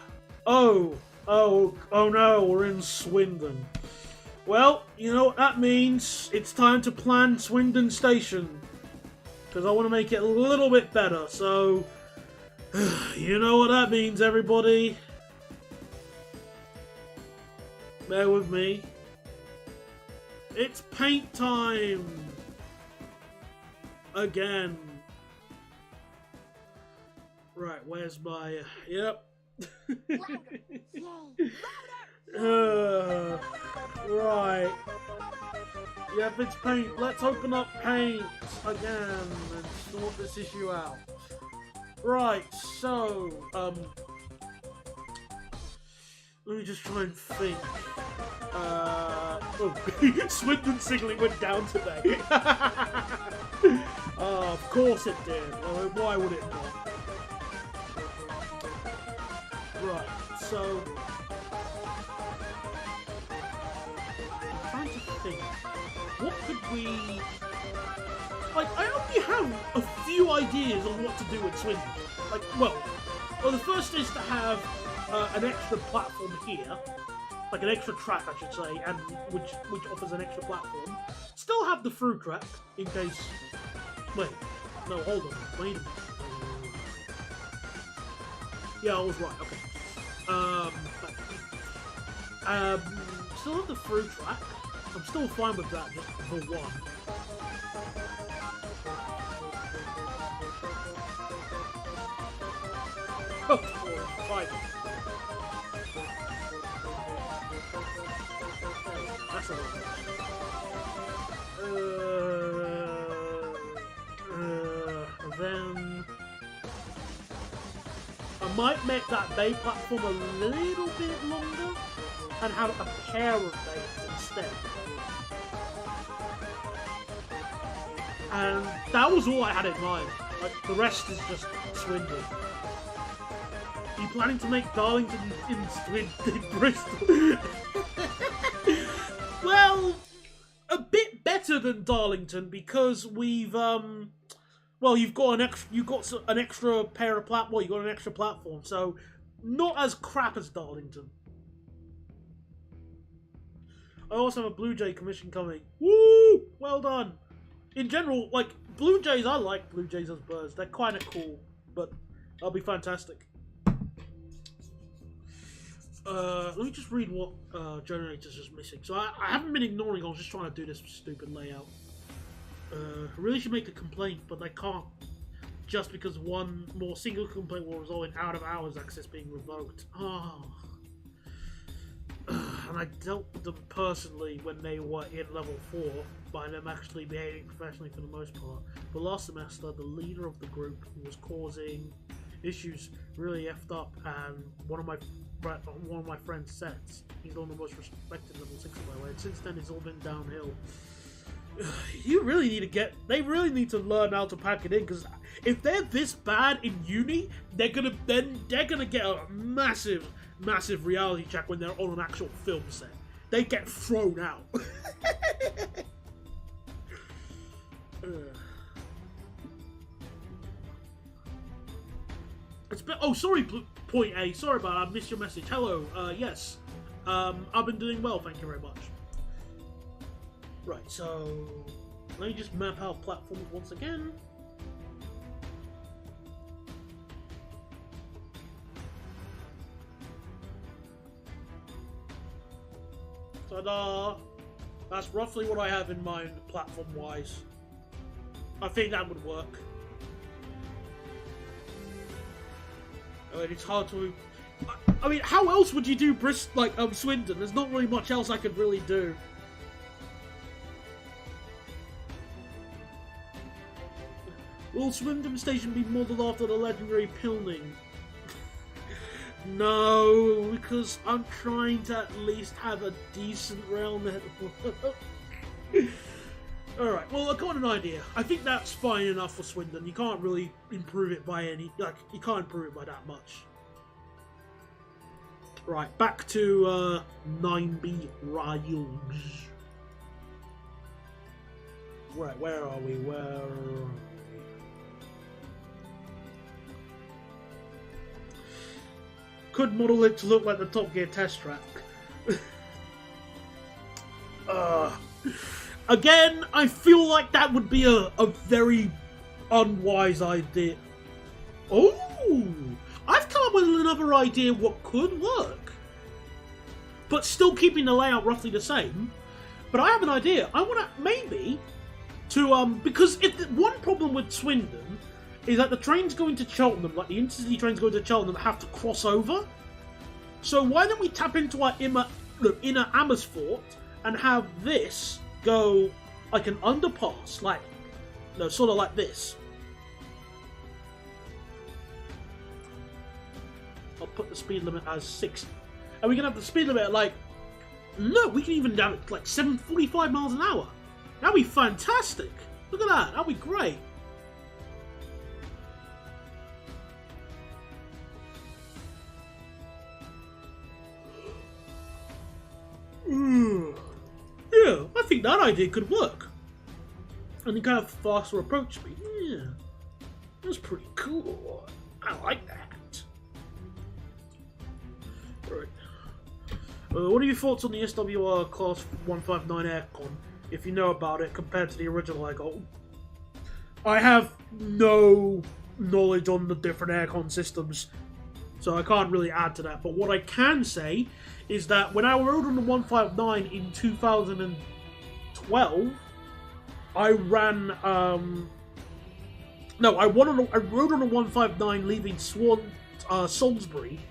no, we're in Swindon. Well, you know what that means. It's time to plan Swindon Station. Because I want to make it a little bit better, so... you know what that means, everybody. Bear with me. It's paint time! Again. Right, where's my... Yep. Right. Yep, it's paint. Let's open up paint again and sort this issue out. Right, so, let me just try and think. Swindon signaling went down today. Of course it did. Why would it not? Right, so... I'm trying to think. What could we... Like, I only have a few ideas on what to do with Swindon. Like, well, the first is to have an extra platform here. Like an extra track, I should say, and which offers an extra platform. Still have the through track, in case... Wait. No, hold on. Wait a minute. Yeah, I was right, okay. Still have the through track. I'm still fine with that, just for one. Right. That's all. Then I might make that bay platform a little bit longer and have a pair of bays instead. And that was all I had in mind. Like, the rest is just Swindon. Are you planning to make Darlington in Bristol? Well, a bit better than Darlington because we've well, you've got an extra pair of platform. You got an extra platform, so not as crap as Darlington. I also have a Blue Jay commission coming. Woo! Well done. In general, like, Blue Jays, I like Blue Jays as birds. They're kind of cool, but that'll be fantastic. Let me just read what generators is missing. So I haven't been ignoring, I was just trying to do this stupid layout. I really should make a complaint, but I can't. Just because one more single complaint will result in out-of-hours access being revoked. Oh. And I dealt with them personally when they were in level 4, by them actually behaving professionally for the most part. But last semester, the leader of the group who was causing issues really effed up, and one of my friends, Sets, he's one of the most respected level 6 by the way, and since then it's all been downhill. They really need to learn how to pack it in, because if they're this bad in uni, they're gonna get a massive reality check when they're on an actual film set. They get thrown out. Oh, sorry, Point A. Sorry about that. I missed your message. Hello. Yes. I've been doing well. Thank you very much. Right. So let me just map out platforms once again. Ta-da! That's roughly what I have in mind, platform-wise. I think that would work. I mean, it's hard to... I mean, how else would you do Swindon? There's not really much else I could really do. Will Swindon Station be modelled after the legendary Pilning? No, because I'm trying to at least have a decent rail network. Alright, well, I've got an idea. I think that's fine enough for Swindon. You can't really improve it by you can't improve it by that much. Right, back to Nimby Rails. Right, where are we? Could model it to look like the Top Gear test track. Again, I feel like that would be a very unwise idea. Oh! I've come up with another idea what could work. But still keeping the layout roughly the same. But I have an idea. I want to, maybe, because one problem with Swindon is that the trains going to Cheltenham, like the intercity trains going to Cheltenham, have to cross over. So why don't we tap into our inner Amersfoort and have this go like an underpass, sort of like this. I'll put the speed limit as 60. And we can have the speed limit at look, we can even have it like 745 miles an hour. That'd be fantastic. Look at that. That'd be great. Yeah, I think that idea could work. And the kind of faster approach speed. Yeah, that's pretty cool. I like that. Right. What are your thoughts on the SWR Class 159 aircon, if you know about it, compared to the original I got? I have no knowledge on the different aircon systems, so I can't really add to that. But what I can say is that when I rode on the 159 in 2012, I ran, I rode on the 159 leaving Salisbury,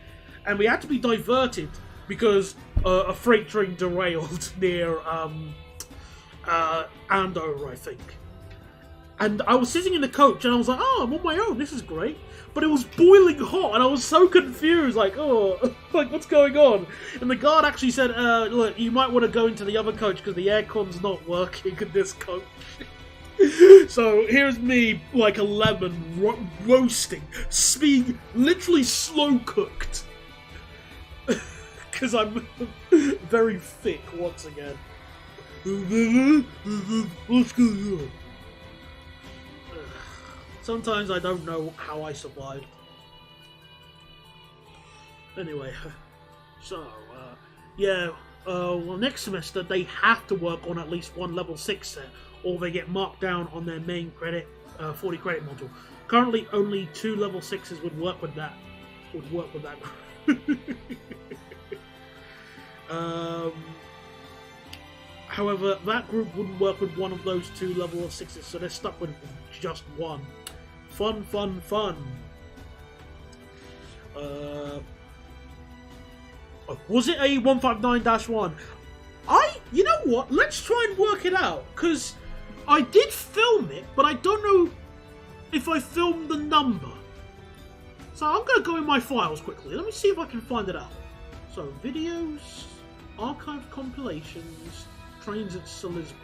and we had to be diverted because a freight train derailed near Andover, I think. And I was sitting in the coach, and I was like, oh, I'm on my own, this is great. But it was boiling hot, and I was so confused, like, oh, like, what's going on? And the guard actually said, look, you might want to go into the other coach, because the aircon's not working in this coach. So, here's me, like a lemon, roasting, being literally slow-cooked. Because I'm very thick, once again. What's going on? Sometimes I don't know how I survived. Anyway, so, yeah, well, next semester they have to work on at least one level 6 set, or they get marked down on their main credit 40 credit module. Currently, only 2 level 6s would work with that. However, that group wouldn't work with one of those 2 level 6s, so they're stuck with just one. Fun, fun, fun. Was it a 159-1? You know what? Let's try and work it out, because I did film it, but I don't know if I filmed the number. So I'm going to go in my files quickly. Let me see if I can find it out. So, videos, archived compilations, trains at Salisbury.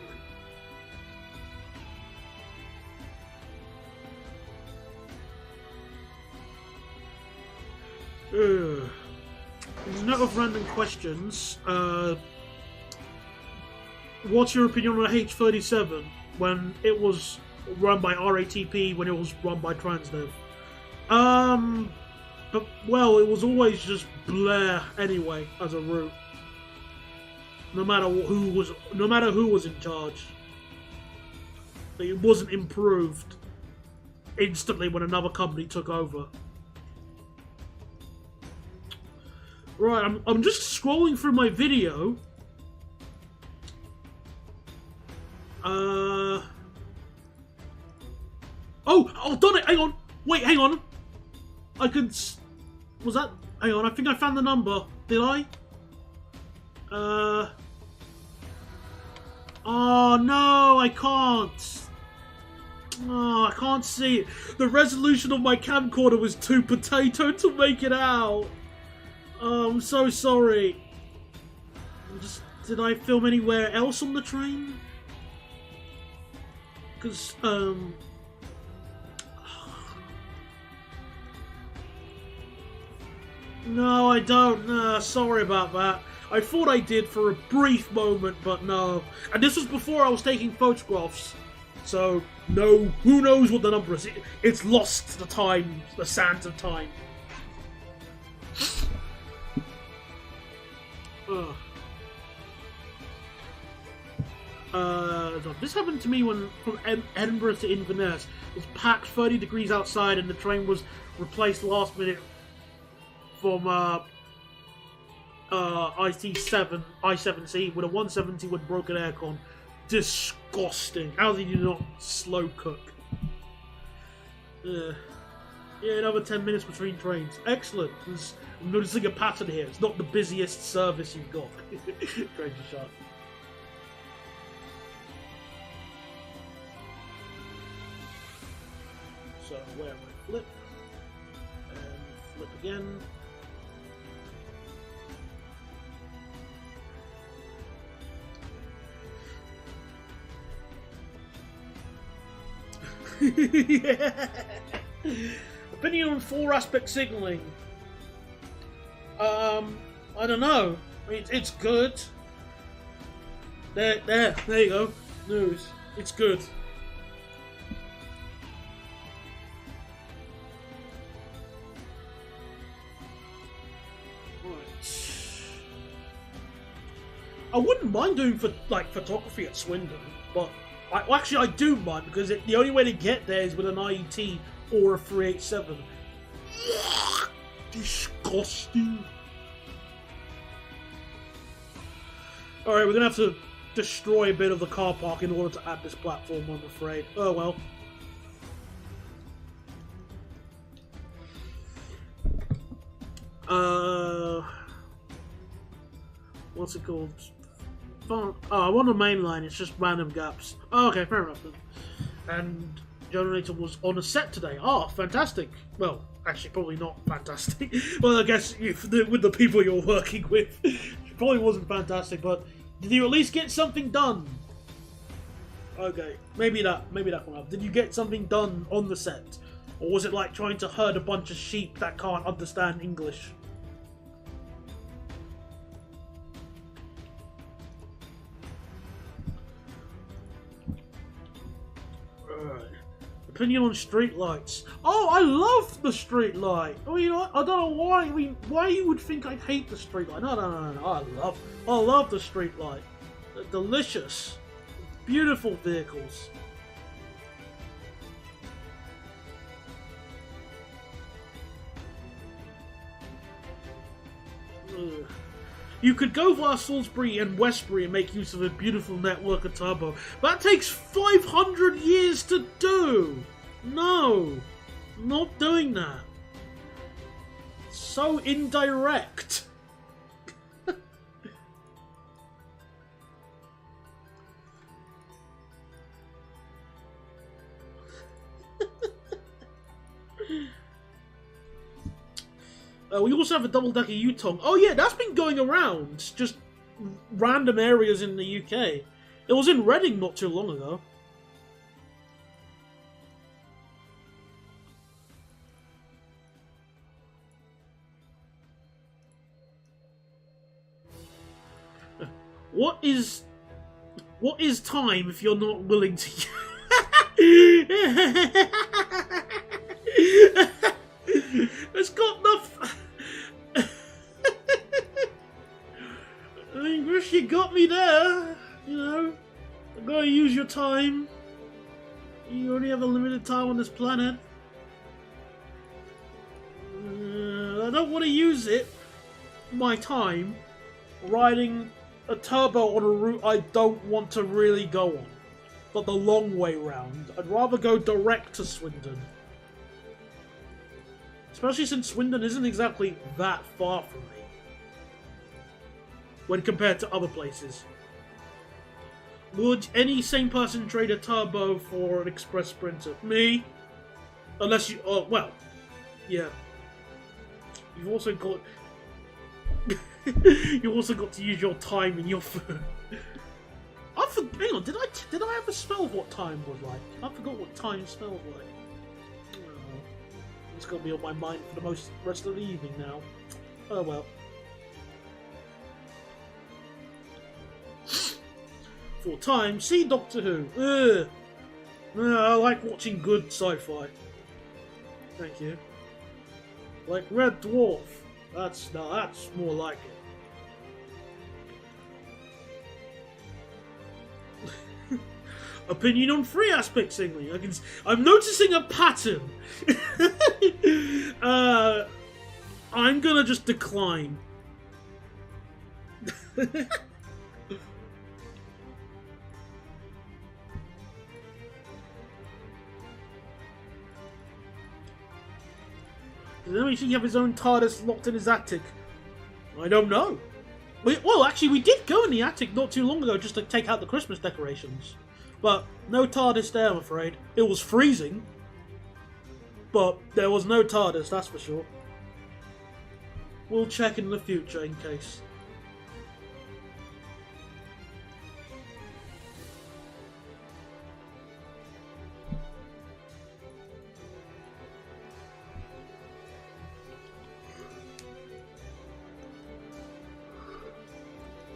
Note of random questions. What's your opinion on H37 when it was run by RATP, when it was run by Transdev? But, well, it was always just Blair anyway, as a route. No matter who was in charge. It wasn't improved instantly when another company took over. Right, I'm just scrolling through my video. Oh, done it! Hang on! Wait, hang on! I could... Was that... Hang on, I think I found the number. Did I? Oh, no, I can't. Oh, I can't see it. The resolution of my camcorder was too potato to make it out. Oh, I'm so sorry. Did I film anywhere else on the train? Because, no, I don't. Sorry about that. I thought I did for a brief moment, but no. And this was before I was taking photographs. So, no, who knows what the number is. It's lost the time, the sands of time. This happened to me when from Edinburgh to Inverness. It was packed 30 degrees outside and the train was replaced last minute from I7C with a 170 with broken aircon. Disgusting. How did you not slow cook? Yeah, another 10 minutes between trains. Excellent. I'm noticing a pattern here. It's not the busiest service you've got. Trains are shut. So where am I? Flip. And flip again. Yeah. Opinion on 4-aspect signaling. I don't know. I mean, it's good. There you go. News. It's good. I wouldn't mind doing photography at Swindon, but I do mind because the only way to get there is with an IET or a 387. Disgusting. Alright, we're gonna have to destroy a bit of the car park in order to add this platform, I'm afraid. Oh well. What's it called? Oh, I'm on the main line, it's just random gaps. Oh, okay, fair enough then. And Generator was on a set today. Oh, fantastic. Well, actually, probably not fantastic. Well, I guess with the people you're working with, it probably wasn't fantastic, but did you at least get something done? Okay, maybe that will help. Did you get something done on the set? Or was it like trying to herd a bunch of sheep that can't understand English? Opinion on street lights. Oh, I love the street light. I mean, I don't know why. I mean, why you would think I'd hate the street light? No. I love the street light. They're delicious, beautiful vehicles. Ugh. You could go via Salisbury and Westbury and make use of a beautiful network of turbo. But that takes 500 years to do! No! I'm not doing that. So indirect. We also have a double-decker Yutong. Oh yeah, that's been going around. Just random areas in the UK. It was in Reading not too long ago. What is time if you're not willing to... It's got enough... I mean, Grish, you got me there. You know, I gotta use your time. You only have a limited time on this planet. I don't want to use it, my time, riding a turbo on a route I don't want to really go on. But the long way round. I'd rather go direct to Swindon. Especially since Swindon isn't exactly that far from me. When compared to other places. Would any sane person trade a turbo for an express sprinter? Me? Unless you... Oh, well. Yeah. You've also got... you also got to use your time and your food. Hang on, did I ever spell what time was like? I forgot what time spelled like. Oh, it's gonna be on my mind for the rest of the evening now. Oh well. For time, see Doctor Who. I like watching good sci-fi. Thank you. Like Red Dwarf. That's more like it. Opinion on free aspect signaling. I'm noticing a pattern. I'm gonna just decline. Does anyone think he have his own TARDIS locked in his attic? I don't know. Well, actually, we did go in the attic not too long ago just to take out the Christmas decorations. But no TARDIS there, I'm afraid. It was freezing. But there was no TARDIS, that's for sure. We'll check in the future in case.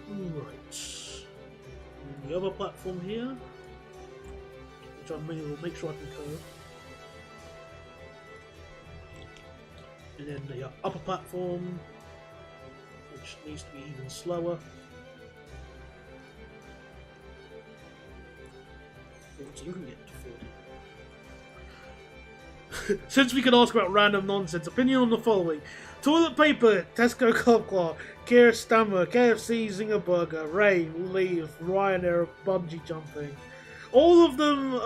Right. The other platform here, which I will make sure I can cover. And then the upper platform, which needs to be even slower. So you can get to 40. Since we can ask about random nonsense, opinion on the following. Toilet paper, Tesco Club, Keir Stammer, KFC, Zinger Burger, Rain, Leave, Ryanair, Bungee Jumping. All of them,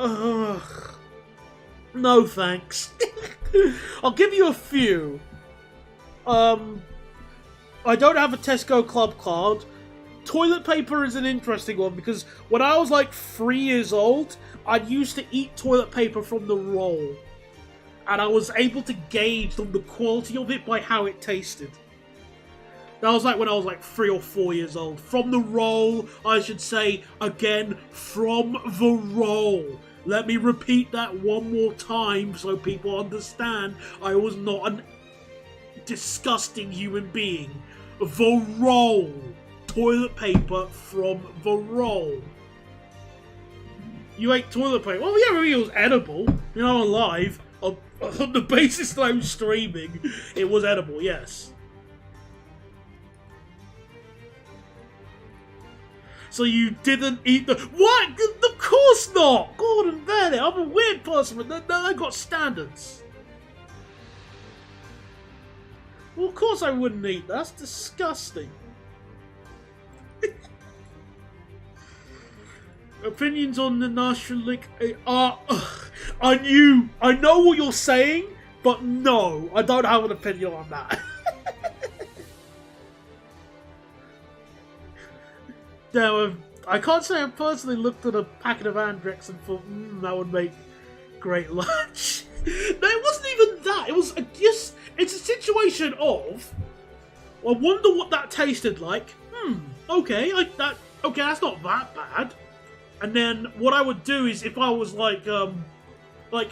no thanks. I'll give you a few. I don't have a Tesco Club card. Toilet paper is an interesting one because when I was like 3 years old, I used to eat toilet paper from the roll. And I was able to gauge the quality of it by how it tasted. That was like when I was like 3 or 4 years old. From the roll, I should say, again, from the roll. Let me repeat that one more time so people understand I was not a disgusting human being. The roll. Toilet paper from the roll. You ate toilet paper. Well, yeah, maybe it was edible. You know, on live, on the basis that I'm streaming, it was edible, yes. So you didn't eat the... What? Of course not! Gordon Bennett, I'm a weird person, but I got standards. Well, of course I wouldn't eat that. That's disgusting. Opinions on the National are... I know what you're saying, but no, I don't have an opinion on that. Now, I can't say I personally looked at a packet of Andrex and thought, that would make great lunch. No, it wasn't even that. It was just... It's a situation of... I wonder what that tasted like. Okay, okay, that's not that bad. And then what I would do is if I was like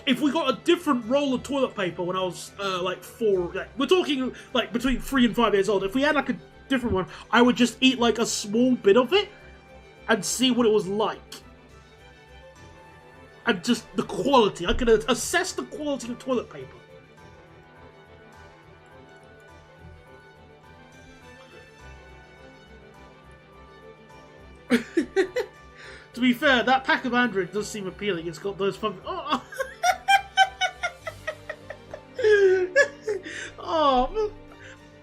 if we got a different roll of toilet paper when I was like 4, we're talking like between 3 and 5 years old. If we had like a different one, I would just eat like a small bit of it and see what it was like. And just the quality. I could assess the quality of toilet paper. To be fair, that pack of Android does seem appealing. It's got those fun... Oh! Oh,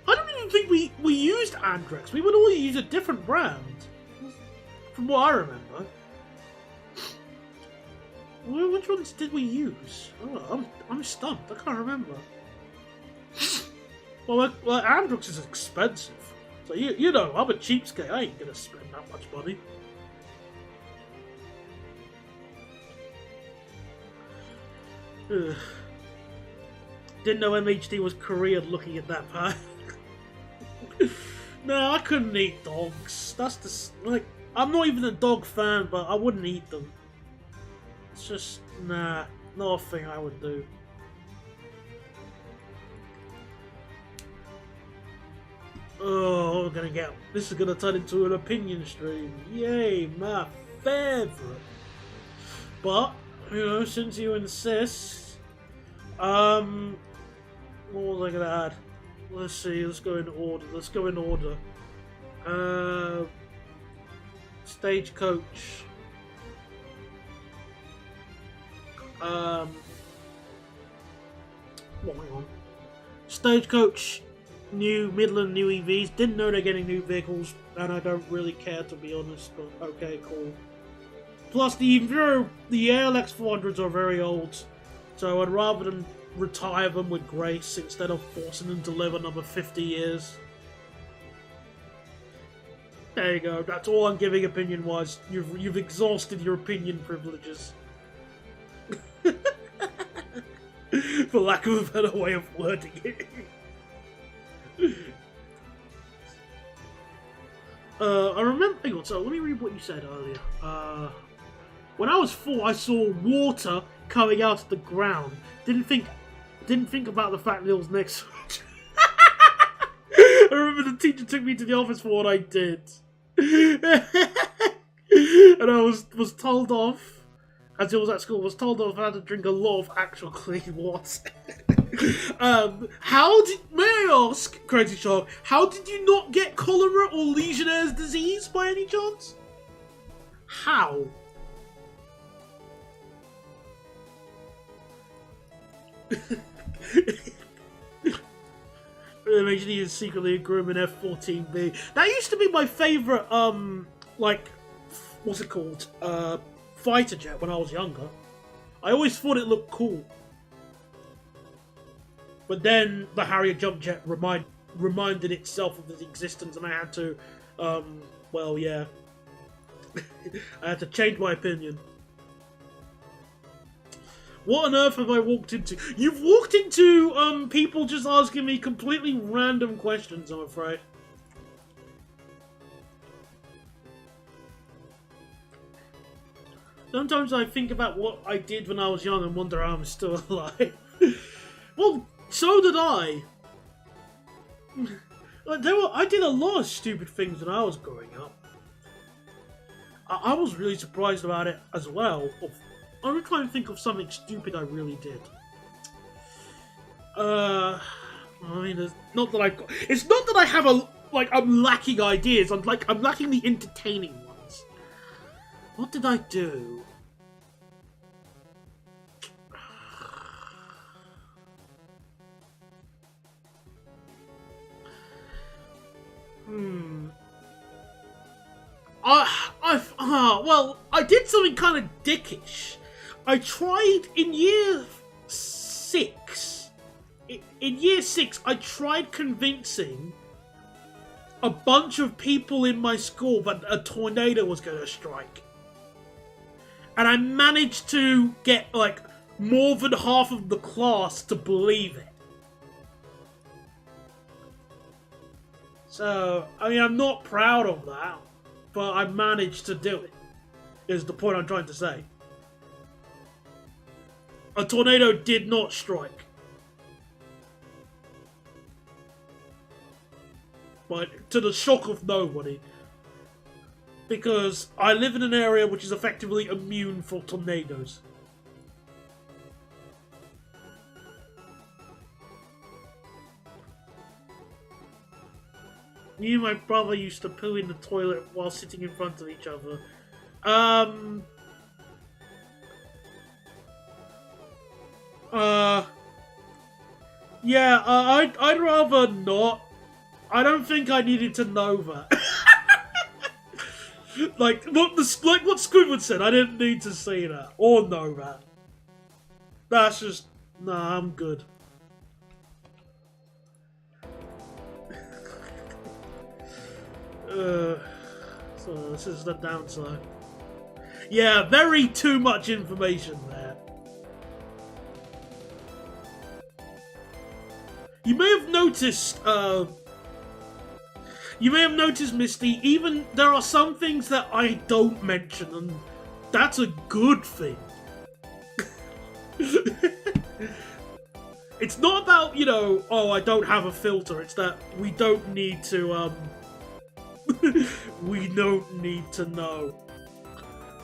I don't even think we used Andrex. We would always use a different brand. From what I remember. Which ones did we use? Oh, I'm stumped. I can't remember. Well, Andrex is expensive. So, you know, I'm a cheapskate. I ain't gonna spend that much money. Ugh. Didn't know MHD was Korean looking at that pack. No, I couldn't eat dogs. That's the... Like, I'm not even a dog fan, but I wouldn't eat them. It's just... Nah, not a thing I would do. Oh, we're gonna get... This is gonna turn into an opinion stream. Yay, my favorite. But... You know, since you insist, what was I gonna add? Let's see, let's go in order. Stagecoach. Hang on. Stagecoach, new Midland, new EVs. Didn't know they're getting new vehicles, and I don't really care to be honest, but okay, cool. Plus, the ALX 400s are very old, so I'd rather them retire them with grace instead of forcing them to live another 50 years. There you go. That's all I'm giving opinion-wise. You've exhausted your opinion privileges. For lack of a better way of wording it. I remember... Hang on, so let me read what you said earlier. When I was 4, I saw water coming out of the ground. Didn't think about the fact that it was next. I remember the teacher took me to the office for what I did, and I was told off. As it was at school, was told off I had to drink a lot of actual clean water. May I ask, Crazy Shark, how did you not get cholera or Legionnaire's disease by any chance? How? Imagine is secretly a Grumman F-14B. That used to be my favourite, like, what's it called? Fighter jet when I was younger. I always thought it looked cool. But then the Harrier jump jet reminded itself of its existence, and I had to, well, yeah. I had to change my opinion. What on earth have I walked into? You've walked into, people just asking me completely random questions, I'm afraid. Sometimes I think about what I did when I was young and wonder how I'm still alive. Well, so did I. I did a lot of stupid things when I was growing up. I was really surprised about it as well. I'm trying to think of something stupid I really did. I mean, it's not that I have I'm lacking ideas. I'm lacking the entertaining ones. What did I do? Well, I did something kind of dickish. I tried in year 6. In year 6, I tried convincing a bunch of people in my school that a tornado was going to strike. And I managed to get, like, more than half of the class to believe it. So, I mean, I'm not proud of that, but I managed to do it, is the point I'm trying to say. A tornado did not strike. But to the shock of nobody. Because I live in an area which is effectively immune for tornadoes. Me and my brother used to poo in the toilet while sitting in front of each other. Yeah, I'd rather not. I don't think I needed to know that. like what Squidward said, I didn't need to see that or know that. That's just nah, I'm good. So this is the downside. Yeah, very too much information there. You may have noticed, Misty, even there are some things that I don't mention, and that's a good thing. It's not about, you know, oh, I don't have a filter. It's that we don't need to, we don't need to know.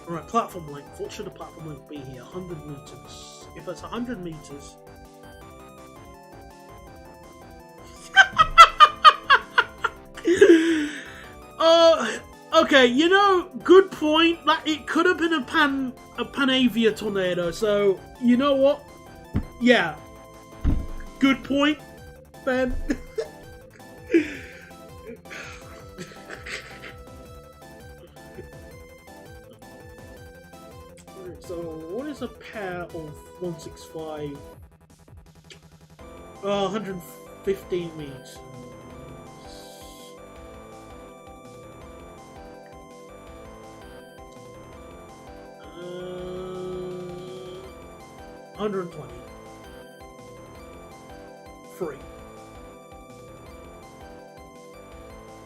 Alright, platform length. What should a platform length be here? 100 meters. If it's 100 meters... okay, you know, good point. That it could have been a Panavia tornado, so, you know what? Yeah. Good point, Ben. So, what is a pair of 165? 115 meters. 120. Free.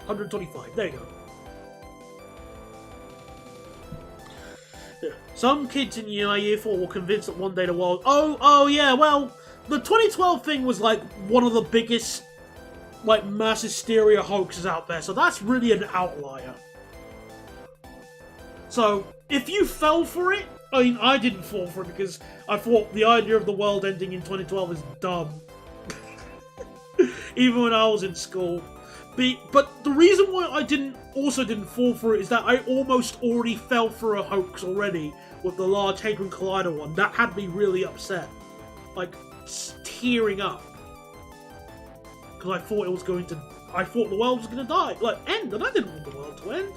125. There you go. Yeah. Some kids in year 4 were convinced that one day the world... Oh yeah, well, the 2012 thing was like one of the biggest like mass hysteria hoaxes out there, so that's really an outlier. So, if you fell for it, I mean, I didn't fall for it because I thought the idea of the world ending in 2012 is dumb. Even when I was in school. But the reason why I didn't fall for it is that I almost already fell for a hoax already with the Large Hadron Collider one. That had me really upset. Like, tearing up. Because I thought the world was going to die. Like, end, and I didn't want the world to end.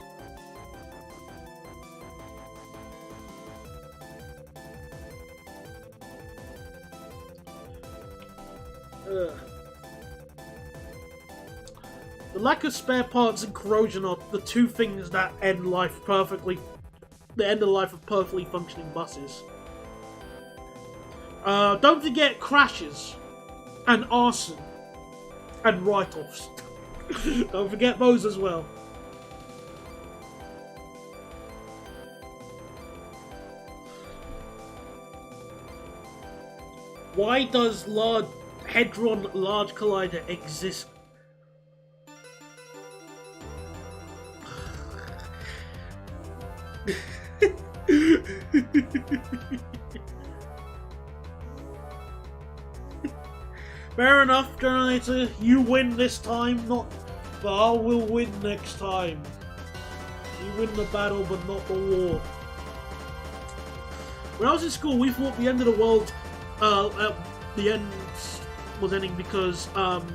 The lack of spare parts and corrosion are the two things that end life perfectly. The end of life of perfectly functioning buses. Don't forget crashes and arson and write-offs. Don't forget those as well. Why does Hadron Large Collider exist? Fair enough, Generator. You win this time, not... But I will win next time. You win the battle, but not the war. When I was in school, we thought the end of the world, the end was ending because, what's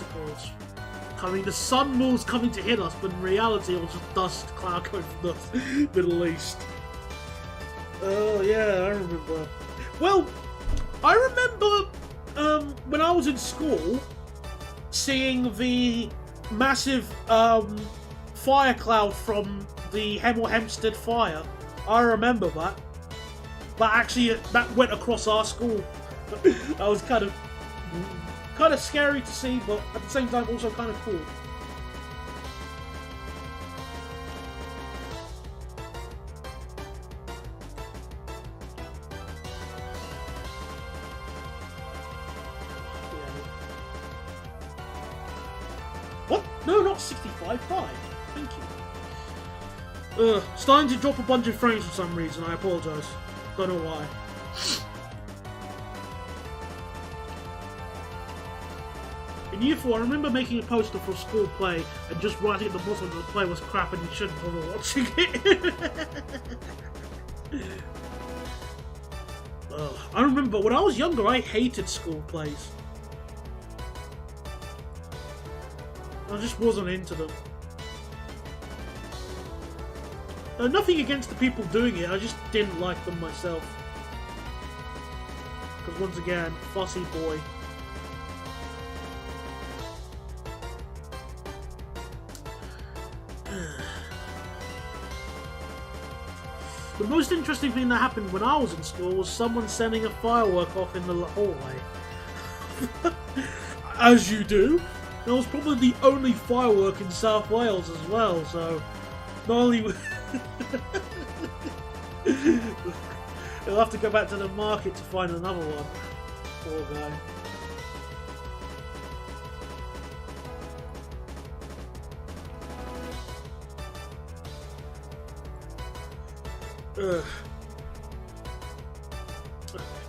it called? I mean, the sun was coming to hit us, but in reality, it was just dust, cloud coming from the Middle East. Oh, yeah, I remember. Well, I remember, when I was in school, seeing the massive, fire cloud from the Hemel Hempstead fire. I remember that. But actually, that went across our school. That was kind of scary to see, but at the same time also kind of cool. What? No, not 65. 5. Thank you. Starting to drop a bunch of frames for some reason. I apologise. Don't know why. In Year 4, I remember making a poster for a school play and just writing at the bottom that the play was crap and you shouldn't bother watching it. I remember when I was younger, I hated school plays. I just wasn't into them. Nothing against the people doing it, I just didn't like them myself. Because once again, fussy boy. The most interesting thing that happened when I was in school was someone sending a firework off in the hallway. As you do. It was probably the only firework in South Wales as well, so not only he'll have to go back to the market to find another one. Poor guy.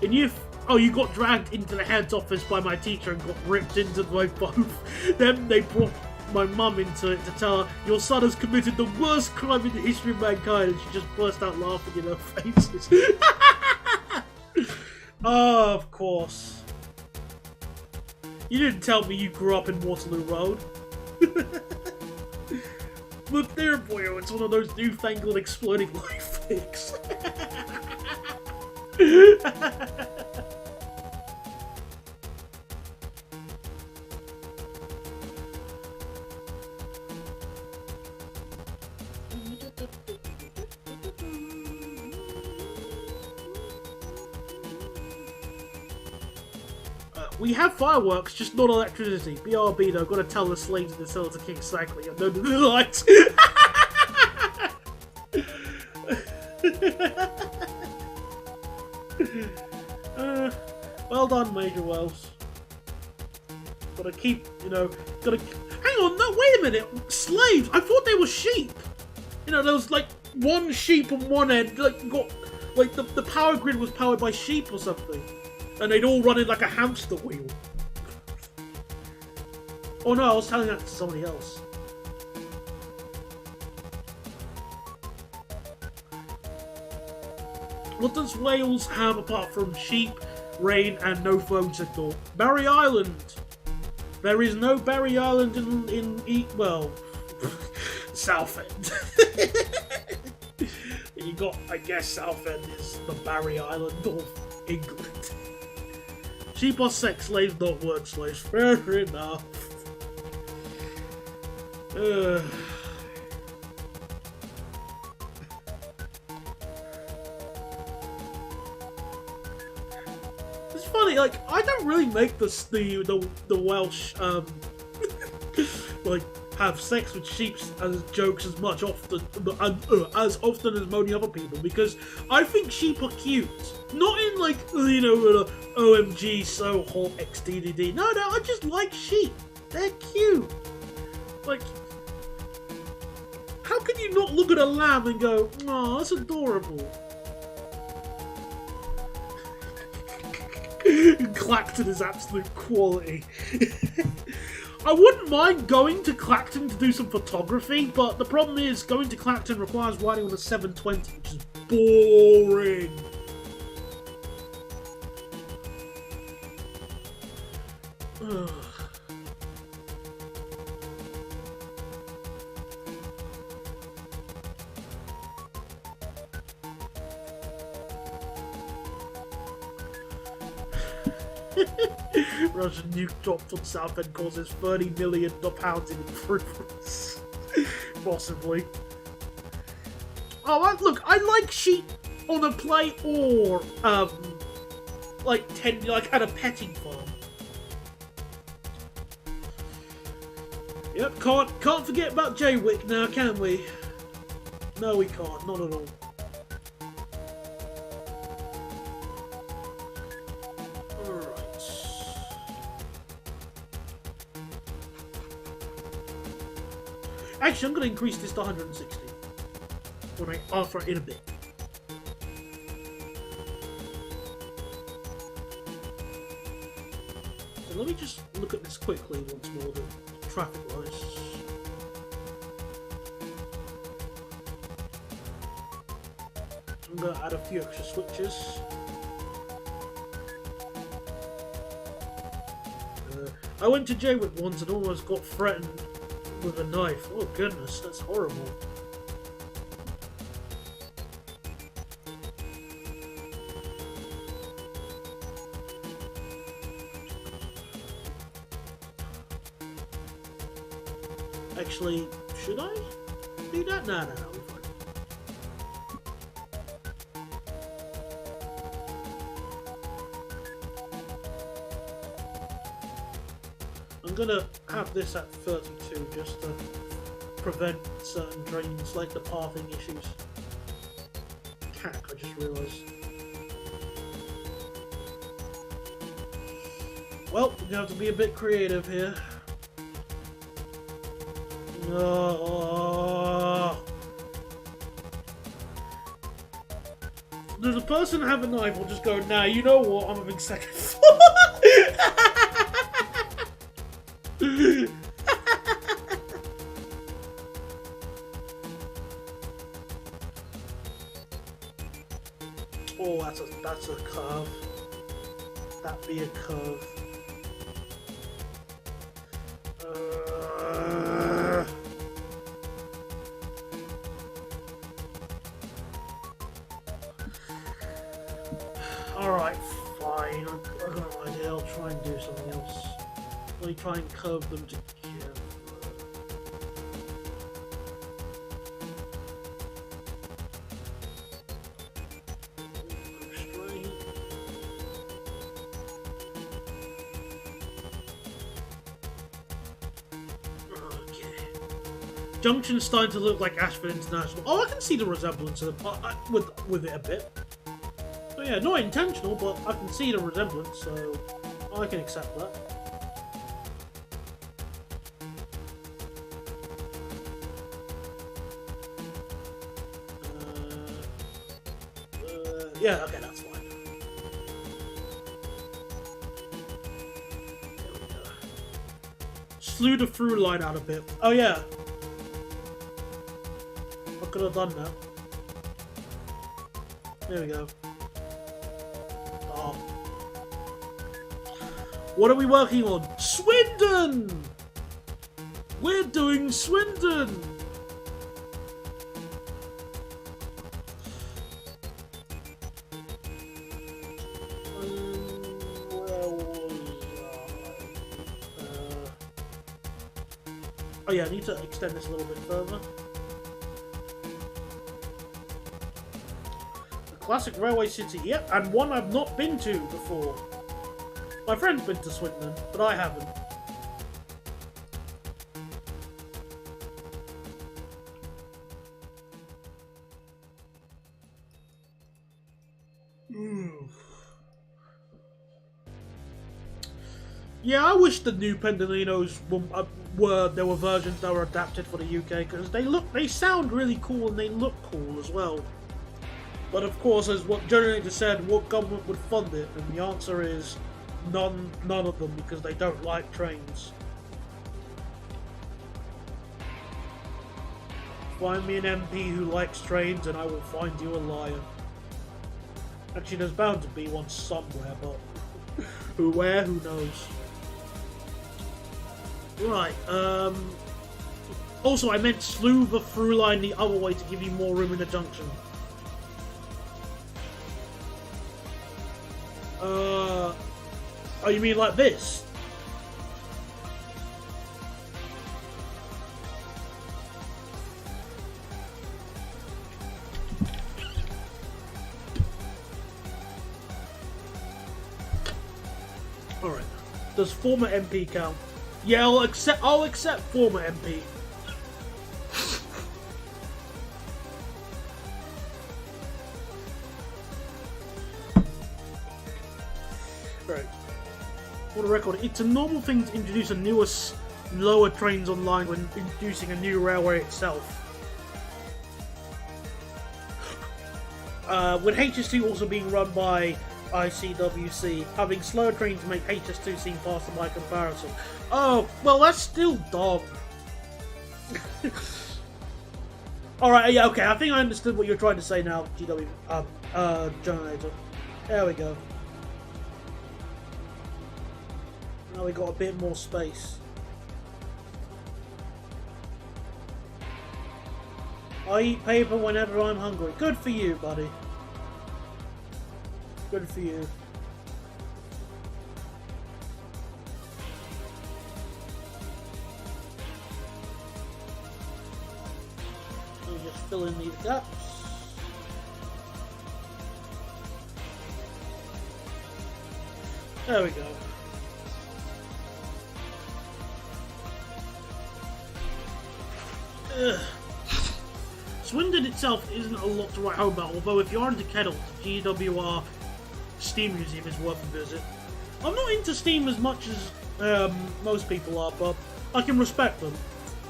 And you got dragged into the head's office by my teacher and got ripped into my both. Then they brought my mum into it to tell her, your son has committed the worst crime in the history of mankind, and she just burst out laughing in her faces. Oh, of course. You didn't tell me you grew up in Waterloo Road. Look there, boyo, it's one of those newfangled exploding life things. We have fireworks, just not electricity. BRB though, gotta tell the slaves in the cellar to kick cycling and no lights. Well done, Major Wells. Gotta keep, gotta... Hang on, no, wait a minute! Slaves! I thought they were sheep! There was like one sheep on one end, the power grid was powered by sheep or something. And they'd all run in like a hamster wheel. Oh no, I was telling that to somebody else. What does Wales have apart from sheep, rain, and no phone signal? Barry Island! There is no Barry Island in Southend. You got, I guess, Southend is the Barry Island of England. Sheep are sex slaves, not word slaves. Fair enough. It's funny, I don't really make the Welsh have sex with sheep as jokes as often as many other people, because I think sheep are cute. Not in OMG so hot XDDD. No, I just like sheep. They're cute. How can you not look at a lamb and go, "Oh, that's adorable"? Clacton is absolute quality. I wouldn't mind going to Clacton to do some photography, but the problem is going to Clacton requires riding on a 720, which is boring. Ugh. Russian nuke dropped on Southend causes £30 million in improvements. Possibly. Oh, look, I like sheep on a plate or, like at a petting farm. Yep, can't forget about Jaywick now, can we? No, we can't, not at all. Actually, I'm going to increase this to 160 when I offer it in a bit. So let me just look at this quickly once more, the traffic lights. I'm going to add a few extra switches. I went to Jaywick once and almost got threatened with a knife. Oh goodness, that's horrible. Actually, should I do that? No, we're fine. I'm gonna have this at 32 just to prevent certain drains like the pathing issues. Cack, I just realised. Well, we have to be a bit creative here. Does a person have a knife or just go, nah, you know what, I'm having second thought? Oh, that's a curve. That'd be a curve. Alright, fine. I've got an idea. I'll try and do something else. Let me try and curve them together. Junction's starting to look like Ashford International. Oh, I can see the resemblance of with it a bit. So yeah, not intentional, but I can see the resemblance, so I can accept that. Yeah, okay, that's fine. There we go. Slew the through line out a bit. Oh yeah. Could have done that. There we go. Oh. What are we working on? Swindon! We're doing Swindon! Where was I? Oh yeah, I need to extend this a little bit further. Classic railway city, yep, and one I've not been to before. My friend's been to Swindon, but I haven't. Yeah, I wish the new Pendolinos there were versions that were adapted for the UK because they sound really cool and they look cool as well. But of course, as what Generator said, what government would fund it? And the answer is none of them because they don't like trains. Find me an MP who likes trains and I will find you a liar. Actually, there's bound to be one somewhere, but where? Who knows? Right, also I meant slew the through line the other way to give you more room in the junction. Oh, you mean like this? Alright. Does former MP count? Yeah, I'll accept former MP. Right. For the record, it's a normal thing to introduce a newer, lower trains online when introducing a new railway itself. With HS2 also being run by ICWC, having slower trains make HS2 seem faster by comparison. Oh, well, that's still dumb. Alright, yeah, okay, I think I understood what you're trying to say now, Generator. There we go. Now we got a bit more space. I eat paper whenever I'm hungry. Good for you, buddy. Good for you. So just fill in these gaps. There we go. Ugh. Swindon itself isn't a lot to write home about, although if you're into Kettle, the GWR Steam Museum is worth a visit. I'm not into Steam as much as most people are, but I can respect them.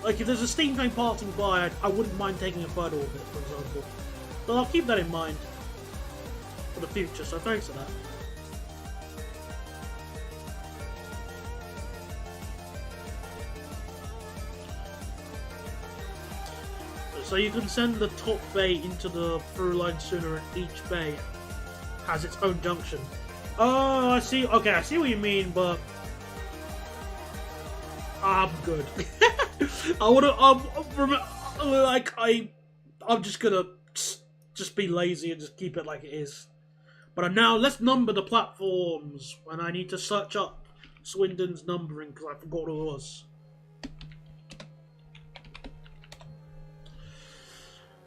Like, if there's a Steam train passing by, I wouldn't mind taking a photo of it, for example. But I'll keep that in mind for the future, so thanks for that. So you can send the top bay into the through line sooner, and each bay has its own junction. Oh, I see. Okay, I see what you mean, but I'm good. I'm just gonna just be lazy and just keep it like it is. But now let's number the platforms, and I need to search up Swindon's numbering because I forgot what it was.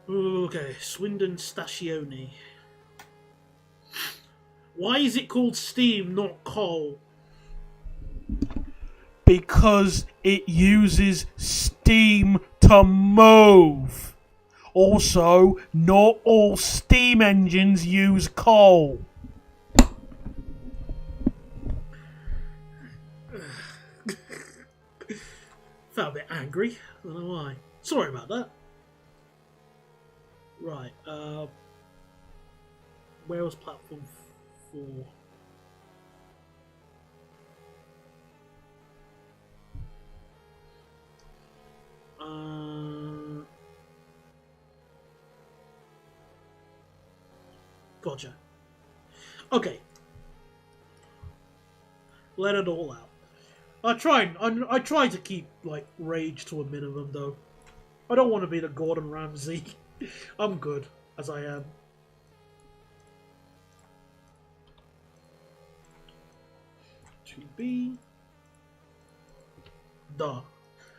Okay, Swindon Stazione. Why is it called steam, not coal? Because it uses steam to move. Also, not all steam engines use coal. Felt a bit angry. I don't know why. Sorry about that. Right, where was platform 4? Gotcha. Okay. Let it all out. I try to keep, like, rage to a minimum, though. I don't want to be the Gordon Ramsay. I'm good, as I am. To be. Duh.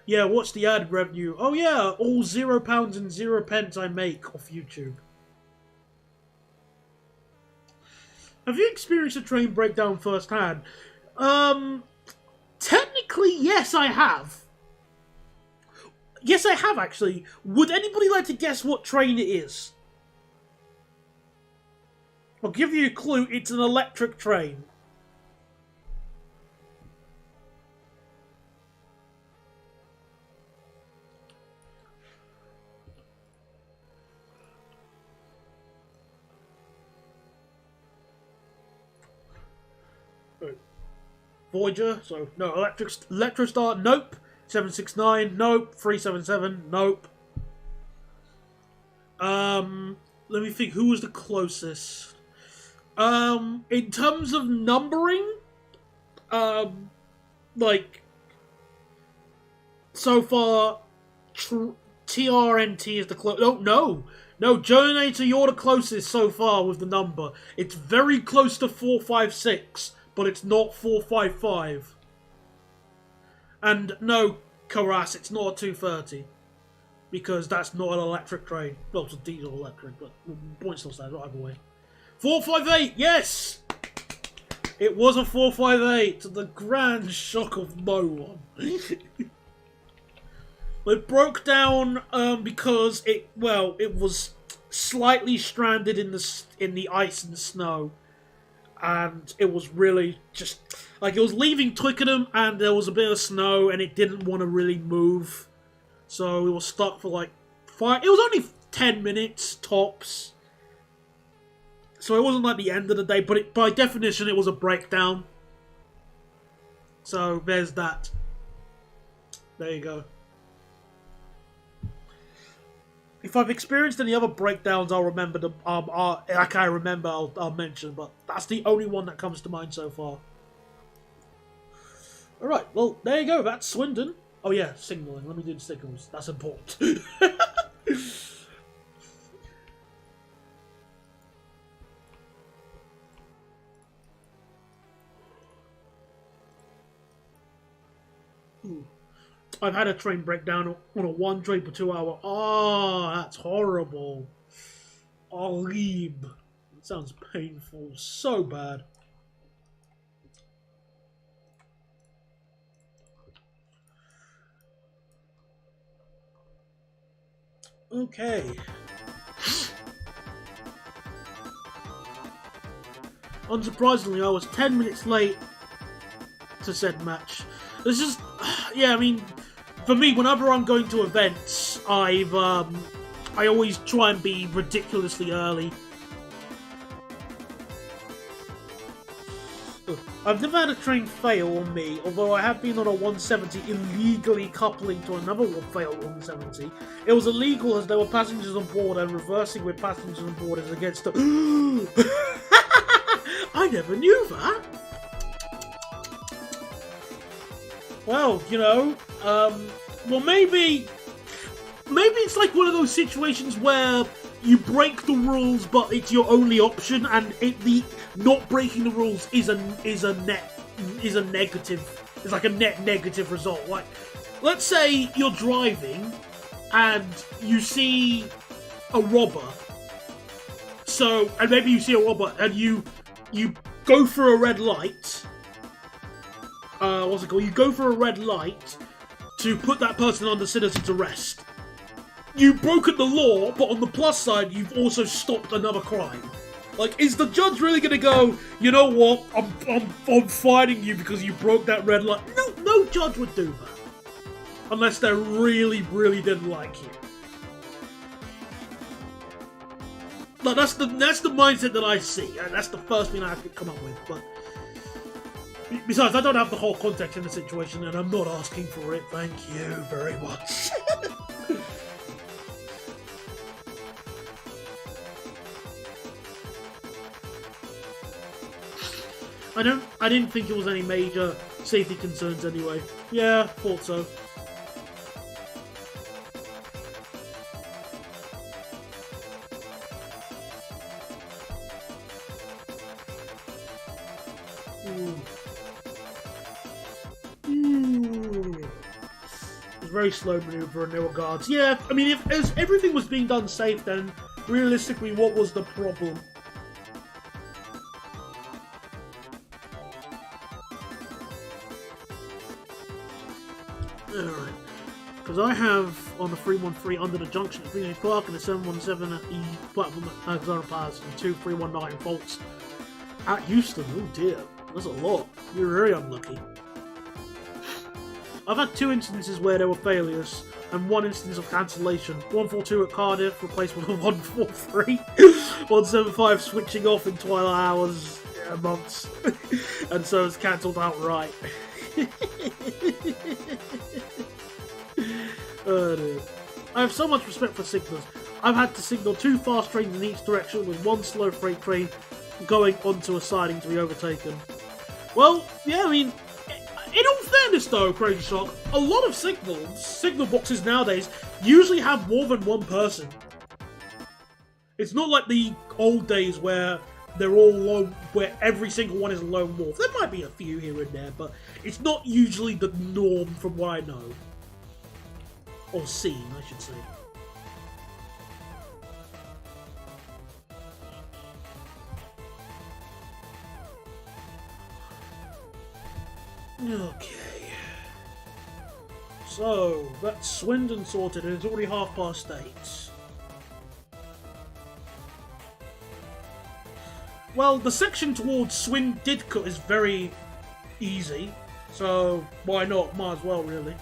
Yeah, what's the added revenue? Oh yeah, all £0 and 0 pence I make off YouTube. Have you experienced a train breakdown firsthand? Technically, yes, I have. Yes, I have, actually. Would anybody like to guess what train it is? I'll give you a clue. It's an electric train. Voyager, so no. Electrostar, nope. 769, nope. 377, nope. Let me think, who was the closest? In terms of numbering, like, so far, TRNT is the closest. Oh, no, Journator, you're the closest so far with the number. It's very close to 456, but it's not 455. And no, Karas, it's not a 230. Because that's not an electric train. Well, it's a diesel electric, but point still stands, either way. 458, yes! It was a 458, to the grand shock of no one. It broke down because it was slightly stranded in the ice and snow, and it was really just like it was leaving Twickenham, and there was a bit of snow, and it didn't want to really move, so it was stuck for like 5. It was only 10 minutes tops, so it wasn't like the end of the day. But by definition, it was a breakdown. So there's that. There you go. If I've experienced any other breakdowns, I'll remember them. I'll mention, but that's the only one that comes to mind so far. All right, well, there you go. That's Swindon. Oh yeah, signalling. Let me do the signals. That's important. I've had a train breakdown on a 1 train per 2 hour. Oh, that's horrible. Alib. It sounds painful. So bad. Okay. Unsurprisingly, I was 10 minutes late to said match. It's just, yeah, I mean, for me, whenever I'm going to events, I always try and be ridiculously early. I've never had a train fail on me, although I have been on a 170 illegally coupling to another failed 170. It was illegal as there were passengers on board, and reversing with passengers on board is against the... I never knew that! Well, you know, well maybe it's like one of those situations where you break the rules, but it's your only option, and the not breaking the rules is a negative. It's like a net negative result. Like, let's say you're driving and you see a robber. And maybe you see a robber and you go for a red light. What's it called? You go for a red light to put that person under citizen's arrest. You've broken the law, but on the plus side, you've also stopped another crime. Like, is the judge really gonna go, you know what, I'm fining you because you broke that red light? No judge would do that. Unless they really, really didn't like you. Like, that's the mindset that I see, and that's the first thing I have to come up with, but... Besides, I don't have the whole context in the situation, and I'm not asking for it. Thank you very much. I didn't think it was any major safety concerns anyway. Yeah, thought so. Very slow maneuver and there were guards. Yeah, I mean, if everything was being done safe, then realistically, what was the problem? Alright. Because I have on the 313 under the junction at Green Park and the 717 at the platform at Alexander Pass and 2319 faults at Houston. Oh dear, that's a lot. You're very unlucky. I've had 2 instances where there were failures, and 1 instance of cancellation. 142 at Cardiff, replacement of 143. 175 switching off in twilight hours. months, and so it's cancelled outright. Oh, dude. I have so much respect for signals. I've had to signal 2 fast trains in each direction with 1 slow freight train going onto a siding to be overtaken. Well, yeah, I mean, in all fairness though, Crazy Shock, a lot of signal boxes nowadays usually have more than 1 person. It's not like the old days where they're all lone, where every single one is a lone wolf. There might be a few here and there, but it's not usually the norm from what I know. Or seen, I should say. Okay. So, that's Swindon sorted, and it's already 8:30. Well, the section towards Swindidcut is very easy, so why not? Might as well, really.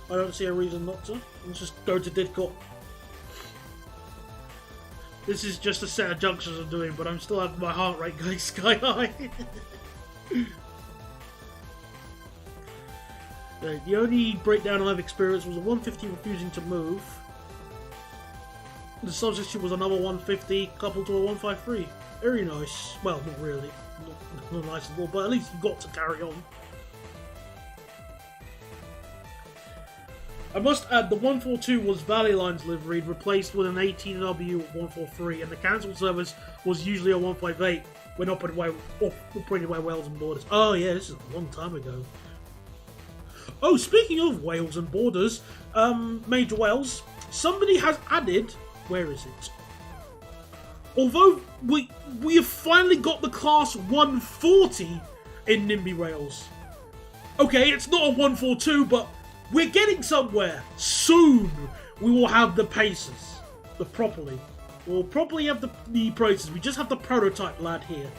I don't see a reason not to. Let's just go to Didcot. This is just a set of junctions I'm doing, but I'm still having my heart rate going sky high. The only breakdown I've experienced was a 150 refusing to move. The substitute was another 150 coupled to a 153. Very nice. Well, not really. Not nice at all, but at least you got to carry on. I must add, the 142 was Valley Lines liveried, replaced with an 18W 143, and the cancelled service was usually a 158 when operated by Wales and Borders. Oh yeah, this is a long time ago. Oh, speaking of Wales and Borders, Major Wales, somebody has added... Where is it? Although we have finally got the class 140 in Nimby Rails. Okay, it's not a 142, but we're getting somewhere. Soon we will have the paces. We'll properly have the paces. We just have the prototype lad here.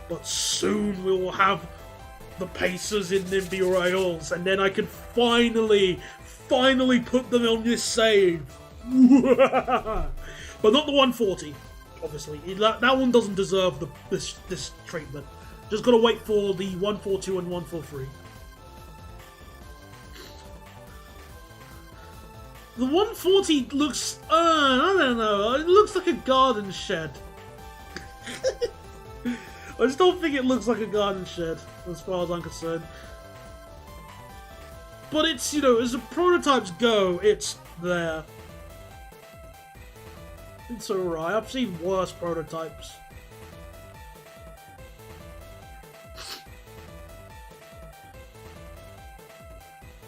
But soon we will have the paces in Nimby Rails, and then I can finally put them on this save. But not the 140, obviously. That one doesn't deserve this treatment. Just gotta wait for the 142 and 143. The 140 looks... I don't know. It looks like a garden shed. I just don't think it looks like a garden shed, as far as I'm concerned. But it's, you know, as the prototypes go, it's there. It's alright. I've seen worse prototypes.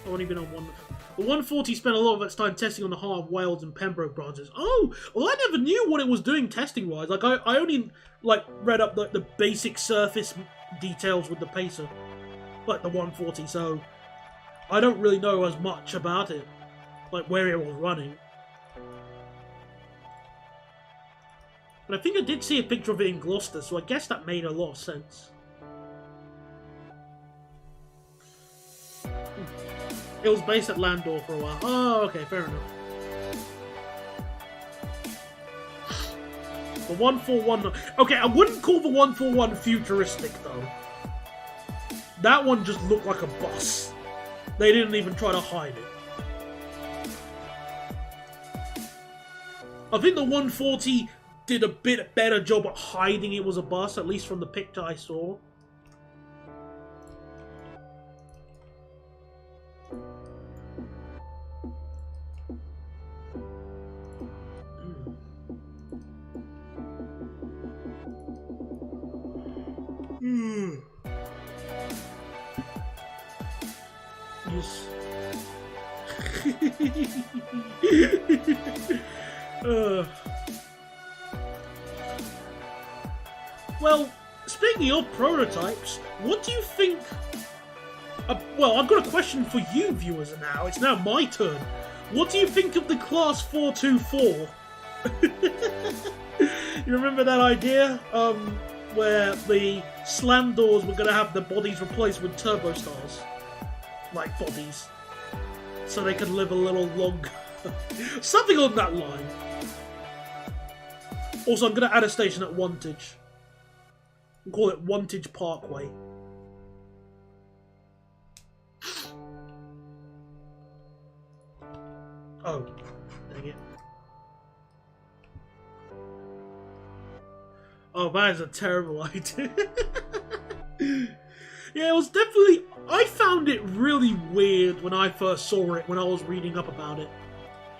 I've only been on one. The 140 spent a lot of its time testing on the Heart of Wales and Pembroke branches. Oh, well, I never knew what it was doing testing-wise. Like, I only, like, read up the basic surface details with the pacer. Like, the 140, so I don't really know as much about it. Like, where it was running. But I think I did see a picture of it in Gloucester, so I guess that made a lot of sense. It was based at Landor for a while. Oh, okay, fair enough. The 141... Okay, I wouldn't call the 141 futuristic, though. That one just looked like a bus. They didn't even try to hide it. I think the 140... did a bit better job at hiding it was a bus, at least from the picture I saw. Yes. Well, speaking of prototypes, what do you think... well, I've got a question for you viewers now. It's now my turn. What do you think of the Class 424? You remember that idea? Where the slam doors were going to have the bodies replaced with turbo stars. Like bodies. So they could live a little longer. Something on that line. Also, I'm going to add a station at Wantage. We'll call it Wantage Parkway. Oh, dang it. Oh, that is a terrible idea. Yeah, it was definitely... I found it really weird when I first saw it, when I was reading up about it.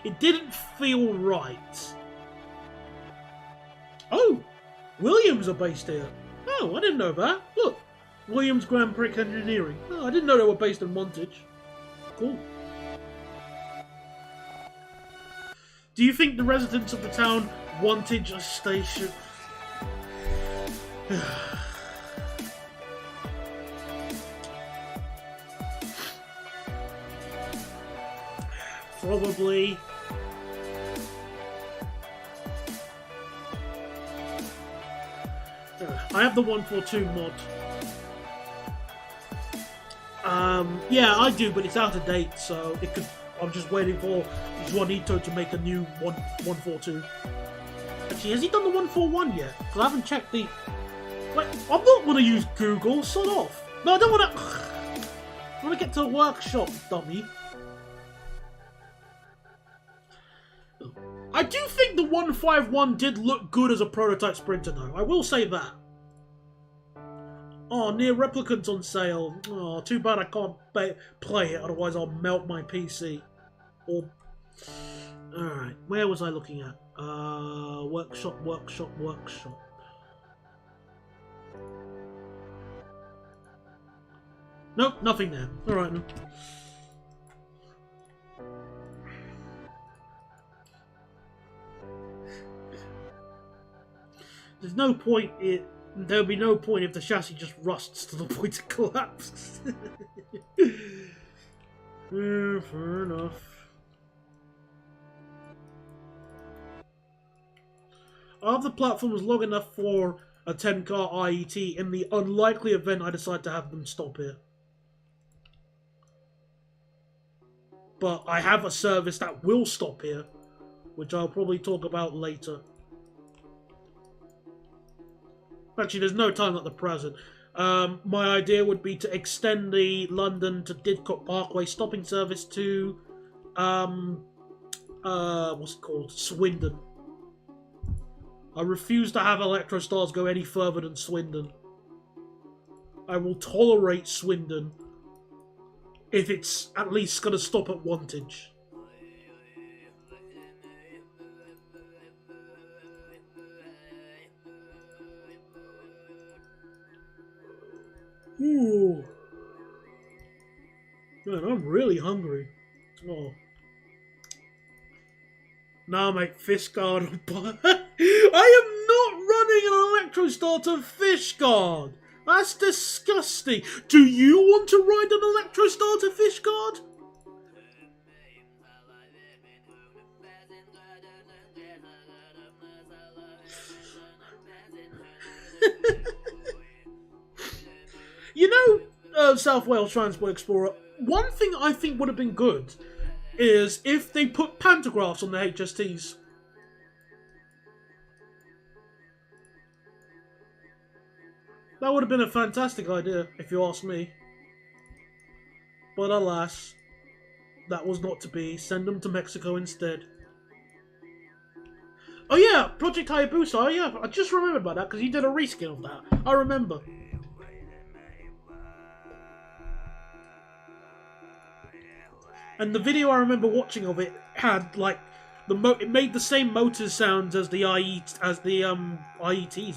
It didn't feel right. Oh, Williams are based here. Oh, I didn't know that. Look, Williams Grand Prix Engineering. Oh, I didn't know they were based in Montage. Cool. Do you think the residents of the town wanted a station? Probably. I have the 142 mod. Yeah, I do, but it's out of date, so it could. I'm just waiting for Juanito to make a new 142. Actually, has he done the 141 yet? Because I haven't checked the. Wait, I'm not going to use Google. Sod off. No, I don't want to. I want to get to the workshop, dummy. I do think the 151 did look good as a prototype sprinter, though. I will say that. Oh, Near Replicant's on sale. Oh, too bad I can't play it, otherwise I'll melt my PC. Or... Alright, where was I looking at? Workshop. Nope, nothing there. Alright then. There's no point there'll be no point if the chassis just rusts to the point of collapse. Yeah, fair enough. Are the platforms long enough for a 10-car IET in the unlikely event I decide to have them stop here? But I have a service that will stop here, which I'll probably talk about later. Actually, there's no time at the present. My idea would be to extend the London to Didcot Parkway stopping service to, what's it called? Swindon. I refuse to have Electrostars go any further than Swindon. I will tolerate Swindon if it's at least going to stop at Wantage. Ooh. Man, I'm really hungry. Oh. Nah, mate, Fishguard. I am not running an Electrostar to Fishguard. That's disgusting. Do you want to ride an Electrostar to Fishguard? You know, South Wales Transport Explorer, one thing I think would have been good is if they put pantographs on the HSTs. That would have been a fantastic idea, if you ask me. But alas, that was not to be. Send them to Mexico instead. Oh yeah, Project Hayabusa. Oh yeah, I just remembered about that because you did a reskin of that. I remember. And the video I remember watching of it had like it made the same motor sounds as the IETs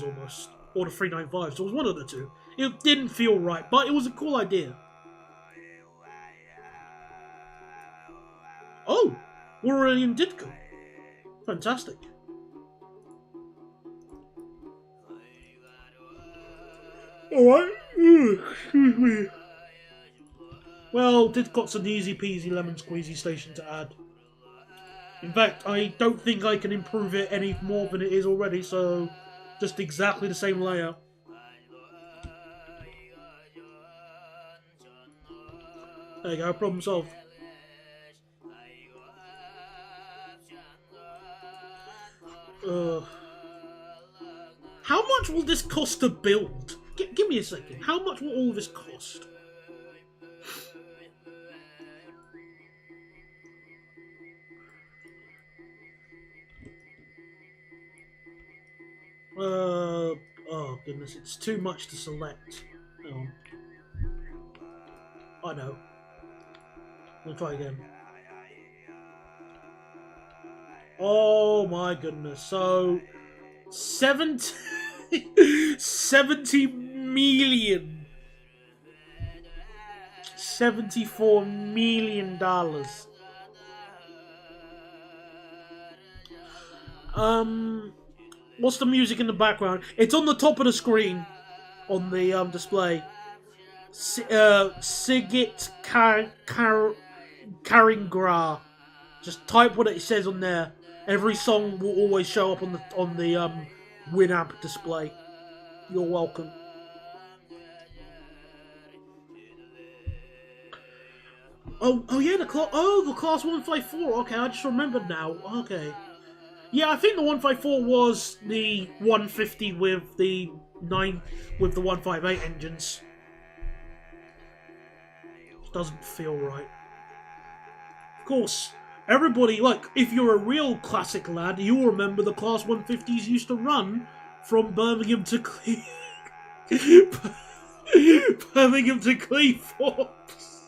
almost, or the 395s. So it was one of the two. It didn't feel right, but it was a cool idea. Oh, we're already in Didcot. Fantastic. Alright. Excuse me. Well, Didcot's an easy peasy lemon squeezy station to add. In fact, I don't think I can improve it any more than it is already, so just exactly the same layout. There you go, problem solved. How much will this cost to build? Give me a second. How much will all this cost? Oh goodness, it's too much to select. Hang on. I know. We'll try again. Oh my goodness. So, 70 million. $74 million. What's the music in the background? It's on the top of the screen on the display. Sigit Karingra. Just type what it says on there. Every song will always show up on the Winamp display. You're welcome. Oh yeah, the class 154. Okay, I just remembered now. Okay. Yeah, I think the 154 was the 150 with the 158 engines. It doesn't feel right. Of course, everybody, like, if you're a real classic lad, you'll remember the Class 150s used to run from Birmingham to Birmingham to Cleethorpes.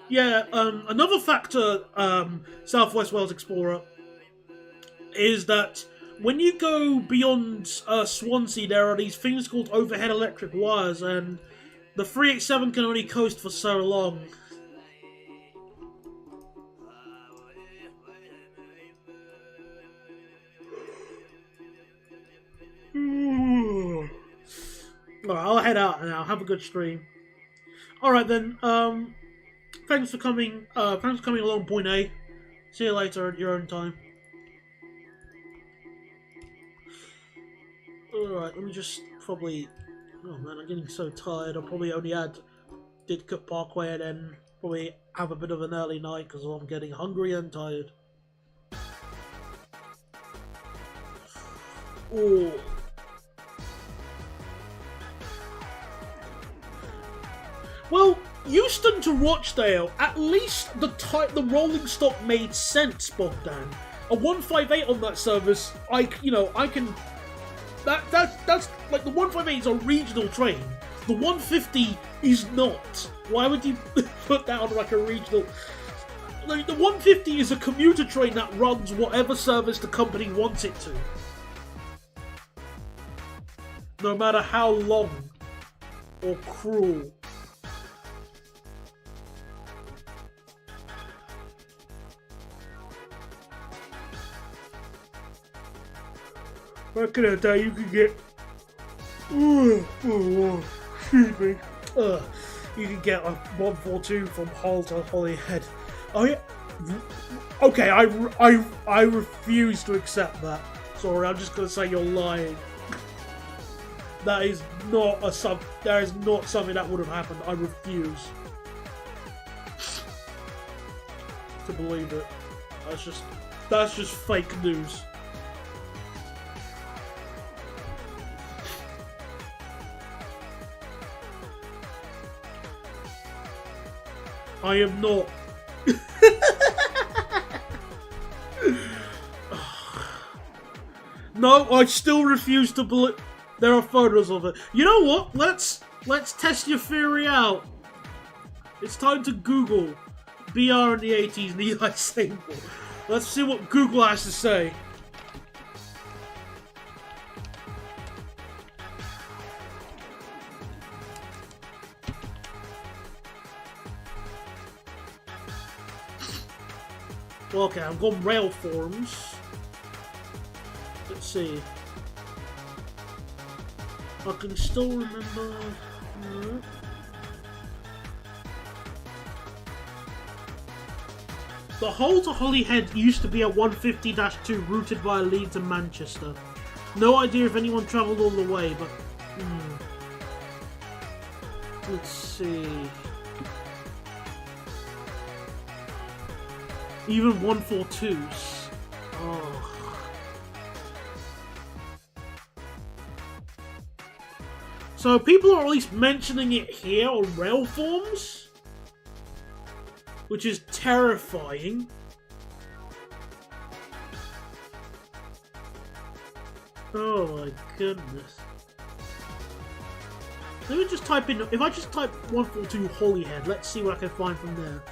Yeah, another factor, Southwest Wales Explorer, is that when you go beyond Swansea, there are these things called overhead electric wires, and the 387 can only coast for so long. Alright, I'll head out now. Have a good stream. Alright then, thanks for coming along, Point A. See you later at your own time. Alright, let me just probably... Oh man, I'm getting so tired. I'll probably only add Didcot Parkway and then probably have a bit of an early night because I'm getting hungry and tired. Oh. Well, Euston to Rochdale, at least the rolling stock made sense, Bogdan. A 158 on that service, I can... That's like, the 158 is a regional train. The 150 is not. Why would you put that on like a regional... Like, the 150 is a commuter train that runs whatever service the company wants it to. No matter how long or cruel. Back in the day, you could get... excuse me. You could get a 142 from Hull to Holyhead. Oh yeah. Okay, I refuse to accept that. Sorry, I'm just gonna say you're lying. That is not something that would have happened. I refuse to believe it. That's just fake news. I am not. No, I still refuse to believe. There are photos of it. You know what? Let's test your theory out. It's time to Google BR in the 80s and Eli Sable. Let's see what Google has to say. Okay, I've got rail forums. Let's see. I can still remember. The Hull to Holyhead used to be a 150-2 routed via Leeds and Manchester. No idea if anyone travelled all the way, but... Let's see. Even 142s. Oh. So people are at least mentioning it here on rail forms, which is terrifying. Oh my goodness. Let me just type in, if I just type 142 Holyhead, let's see what I can find from there.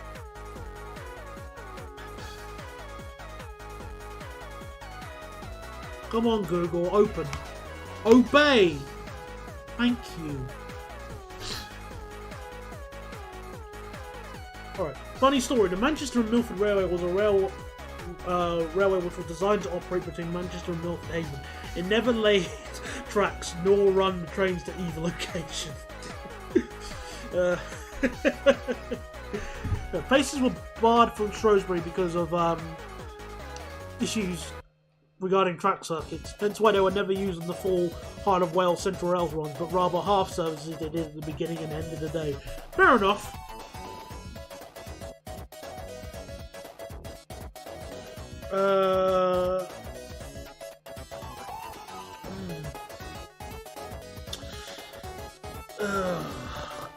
Come on Google, open. Obey! Thank you. Alright, funny story. The Manchester and Milford Railway was a railway which was designed to operate between Manchester and Milford Haven. It never laid tracks nor run trains to either location. The places were barred from Shrewsbury because of issues regarding track circuits. Hence why they were never used in the full Heart of Wales Central Rails runs, but rather half services they did at the beginning and end of the day. Fair enough.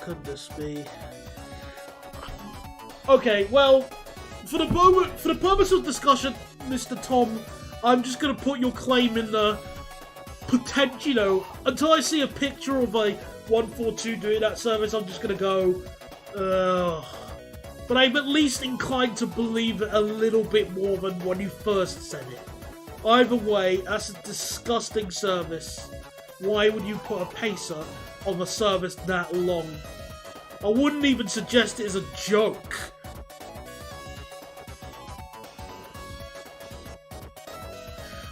Goodness me. Okay, well, for the purpose of discussion, Mr. Tom, I'm just gonna put your claim in the potential. You know, until I see a picture of a 142 doing that service, I'm just gonna go. But I'm at least inclined to believe it a little bit more than when you first said it. Either way, that's a disgusting service. Why would you put a pacer on a service that long? I wouldn't even suggest it as a joke.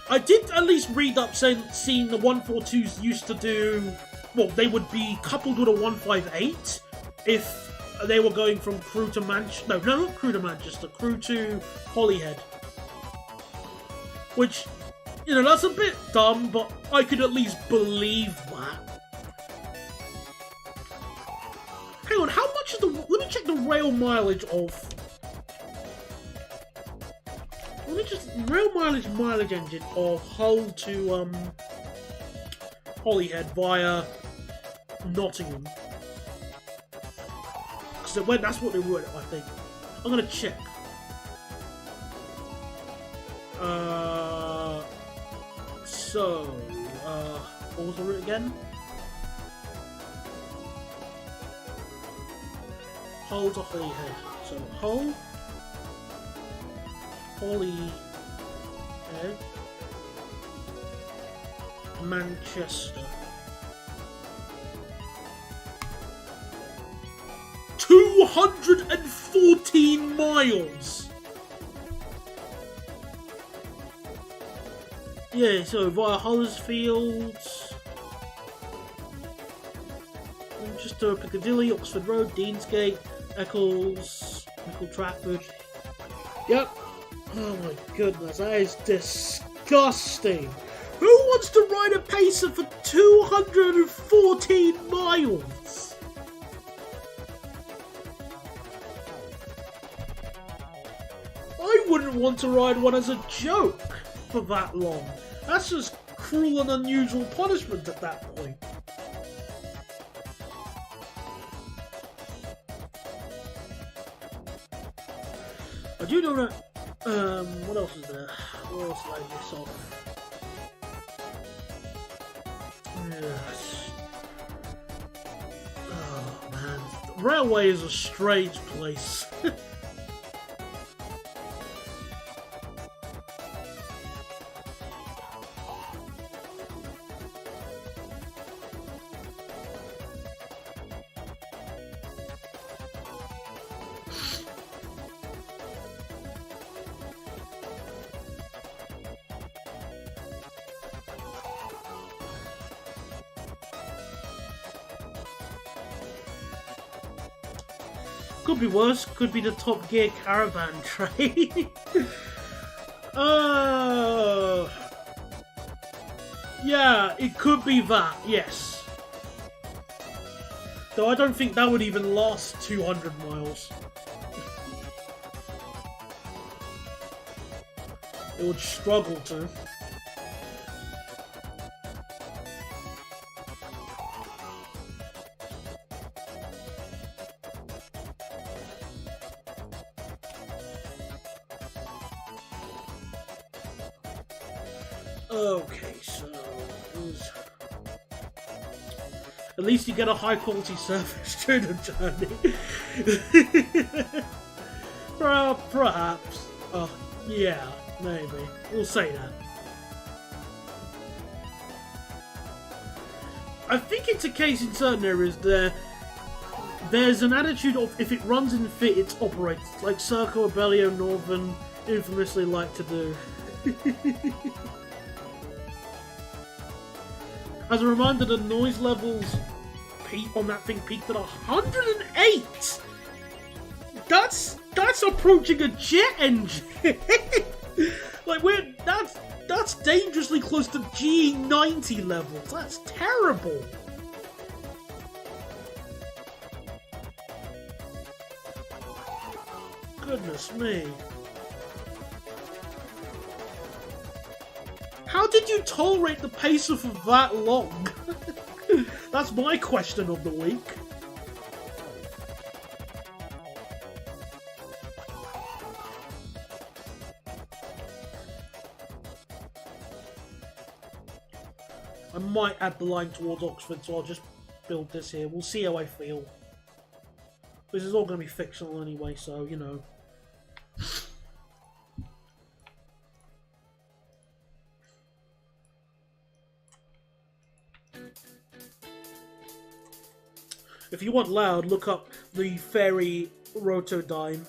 I did at least read up seeing the 142s used to do, well, they would be coupled with a 158 if they were going from Crewe to Manchester. No, not Crewe to Manchester, Crewe to Holyhead. Which, you know, that's a bit dumb, but I could at least believe that. Hang on, how much is the... Let me check the rail mileage of... Let me just... Rail mileage engine of Hull to, Holyhead via Nottingham. Because that's what they were, I think. I'm gonna check. What was the route again? Hull to Holyhead. So, Hull, Holyhead, Manchester. 214 miles! Yeah, so via Huddersfield, Manchester, Piccadilly, Oxford Road, Deansgate, Eccles, Mickle Trafford. Yep. Oh my goodness, that is disgusting. Who wants to ride a pacer for 214 miles? I wouldn't want to ride one as a joke for that long. That's just cruel and unusual punishment at that point. I do know that, what else is there? What else did I miss off? Yes. Oh man, the railway is a strange place. Could be worse, could be the Top Gear caravan train. Yeah, it could be that, yes. Though I don't think that would even last 200 miles. It would struggle to. Okay, so at least you get a high quality service during the journey. Perhaps. Oh, yeah, maybe. We'll say that. I think it's a case in certain areas there's an attitude of if it runs in fit, it operates, like Circle, Abellio, Northern infamously like to do. As a reminder, the noise levels on that thing peaked at 108! That's approaching a jet engine! Like, that's dangerously close to G90 levels. That's terrible! Goodness me. How did you tolerate the pacer for that long? That's my question of the week. I might add the line towards Oxford, so I'll just build this here. We'll see how I feel. This is all going to be fictional anyway, so, you know. If you want loud, look up the Fairy Rotodyne.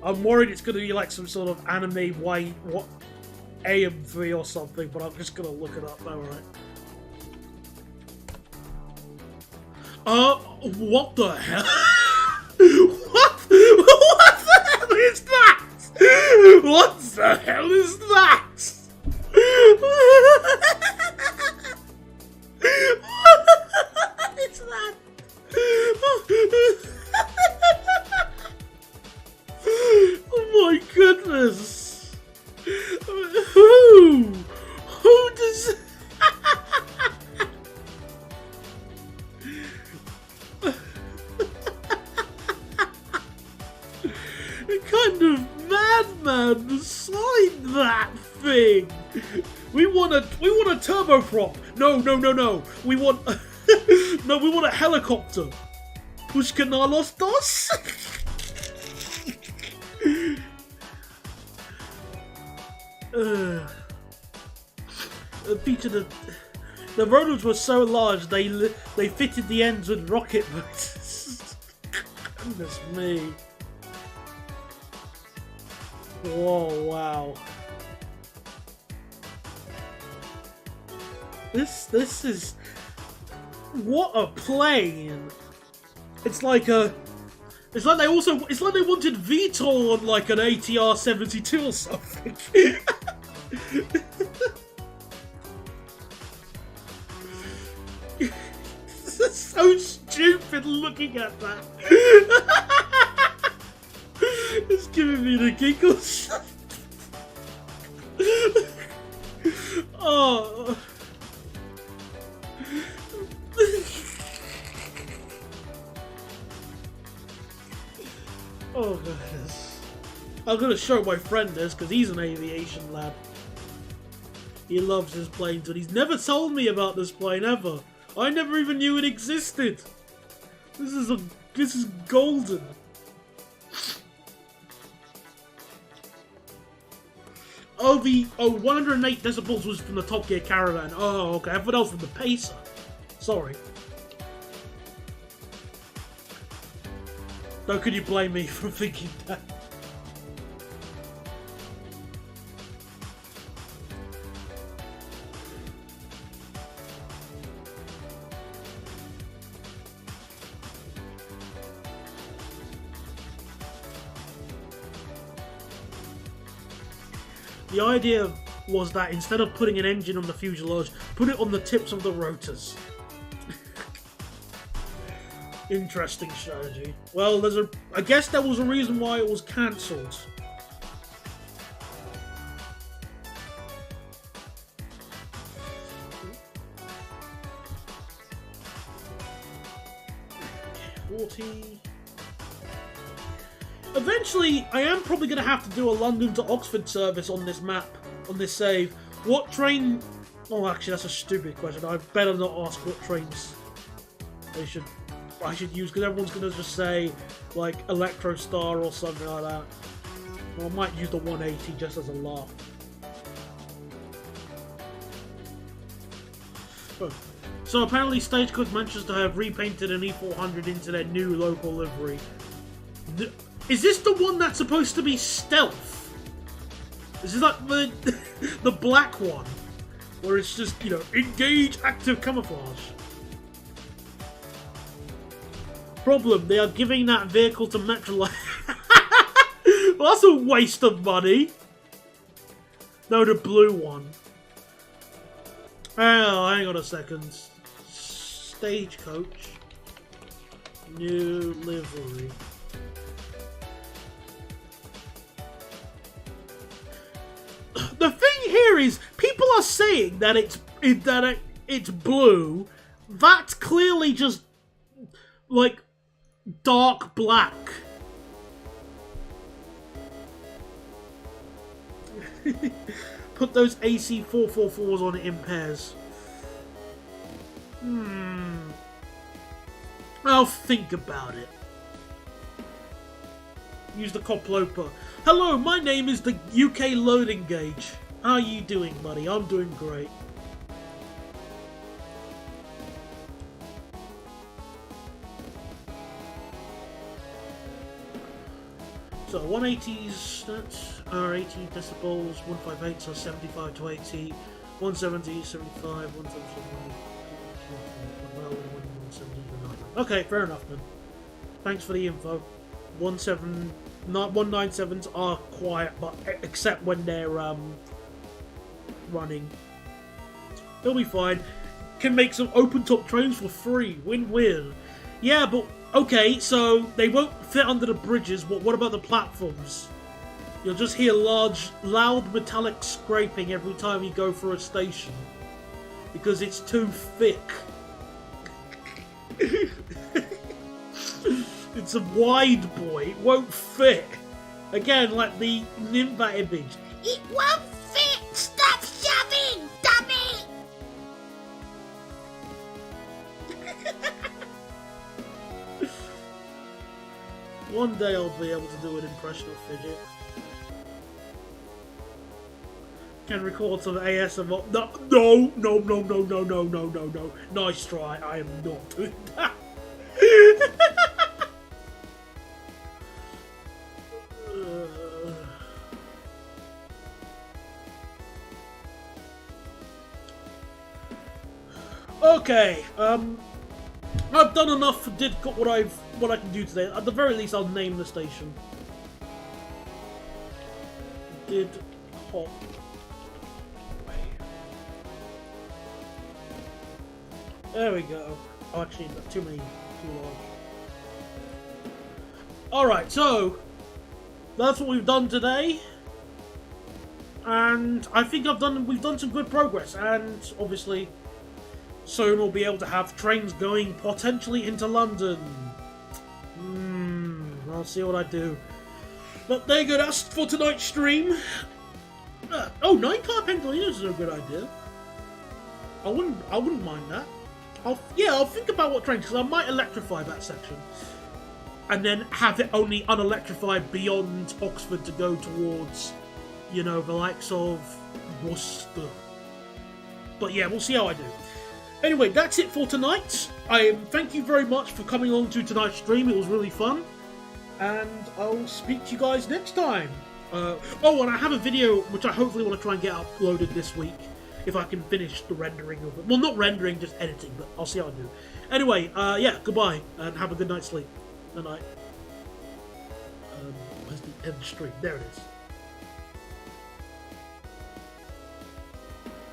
I'm worried it's going to be like some sort of anime white AM3 or something, but I'm just going to look it up. Alright. What the hell? What the hell is that? What the hell is that? It's that. Oh my goodness. Who does... Kind of madman signed that thing. We want a turboprop. No. We want no. We want a helicopter. Pushkanalos dos. Featured the rotors were so large they fitted the ends with rocket motors. Goodness me. Whoa, wow. This is... What a plane! It's like they wanted VTOL on like an ATR 72 or something. This is so stupid looking at that. It's giving me the giggles. Oh. Oh goodness. I'm gonna show my friend this because he's an aviation lad. He loves his planes, but he's never told me about this plane ever. I never even knew it existed. This is golden. Oh, 108 decibels was from the Top Gear Caravan. Oh, okay. Everyone else from the Pacer. Sorry. No, could you blame me for thinking that? The idea was that instead of putting an engine on the fuselage, put it on the tips of the rotors. Interesting strategy. Well, I guess there was a reason why it was cancelled. Eventually, I am probably going to have to do a London to Oxford service on this map, on this save. What train... Oh, actually, that's a stupid question. I better not ask what trains I should use, because everyone's going to just say, like, Electro Star or something like that. Or I might use the 180 just as a laugh. Oh. So apparently Stagecoach Manchester have repainted an E400 into their new local livery. Is this the one that's supposed to be stealth? Is this like the the black one? Where it's just, you know, engage active camouflage. Problem, they are giving that vehicle to Metrolife. Well, that's a waste of money. No, the blue one. Oh, hang on a second. Stagecoach. New livery. The thing here is, people are saying that it's blue. That's clearly just like dark black. Put those AC 444s on it in pairs. I'll think about it. Use the coploper. Hello, my name is the UK Loading Gauge. How are you doing, buddy? I'm doing great. So 180s, that's are 80 decibels, 158 so 75 to 80, 170, 75, 170. Okay, fair enough then. Thanks for the info. 197s are quiet, but except when they're running. They'll be fine. Can make some open top trains for free. Win-win. Yeah, but okay, so they won't fit under the bridges, but what about the platforms? You'll just hear loud metallic scraping every time you go through a station. Because it's too thick. It's a wide boy, it won't fit. Again, like the Nimby image. It won't fit! Stop shoving, dummy! One day I'll be able to do an impression of Fidget. Can record some ASMR. No. Nice try. I am not doing that. Okay. I've done enough. Got what I can do today. At the very least, I'll name the station. Did hop. There we go. Oh, actually, too large. Alright, so that's what we've done today. And I think we've done some good progress, and obviously soon we'll be able to have trains going potentially into London. I'll see what I do. But there you go, that's for tonight's stream. 9-car Pendolinos is a good idea. I wouldn't mind that. I'll think about what trains, because I might electrify that section. And then have it only unelectrified beyond Oxford to go towards, you know, the likes of Worcester. But yeah, we'll see how I do. Anyway, that's it for tonight. Thank you very much for coming along to tonight's stream. It was really fun. And I'll speak to you guys next time. And I have a video which I hopefully want to try and get uploaded this week. If I can finish the rendering of it. Well, not rendering, just editing, but I'll see how I do. Anyway, yeah, goodbye, and have a good night's sleep. Good night. Where's the end stream? There it is.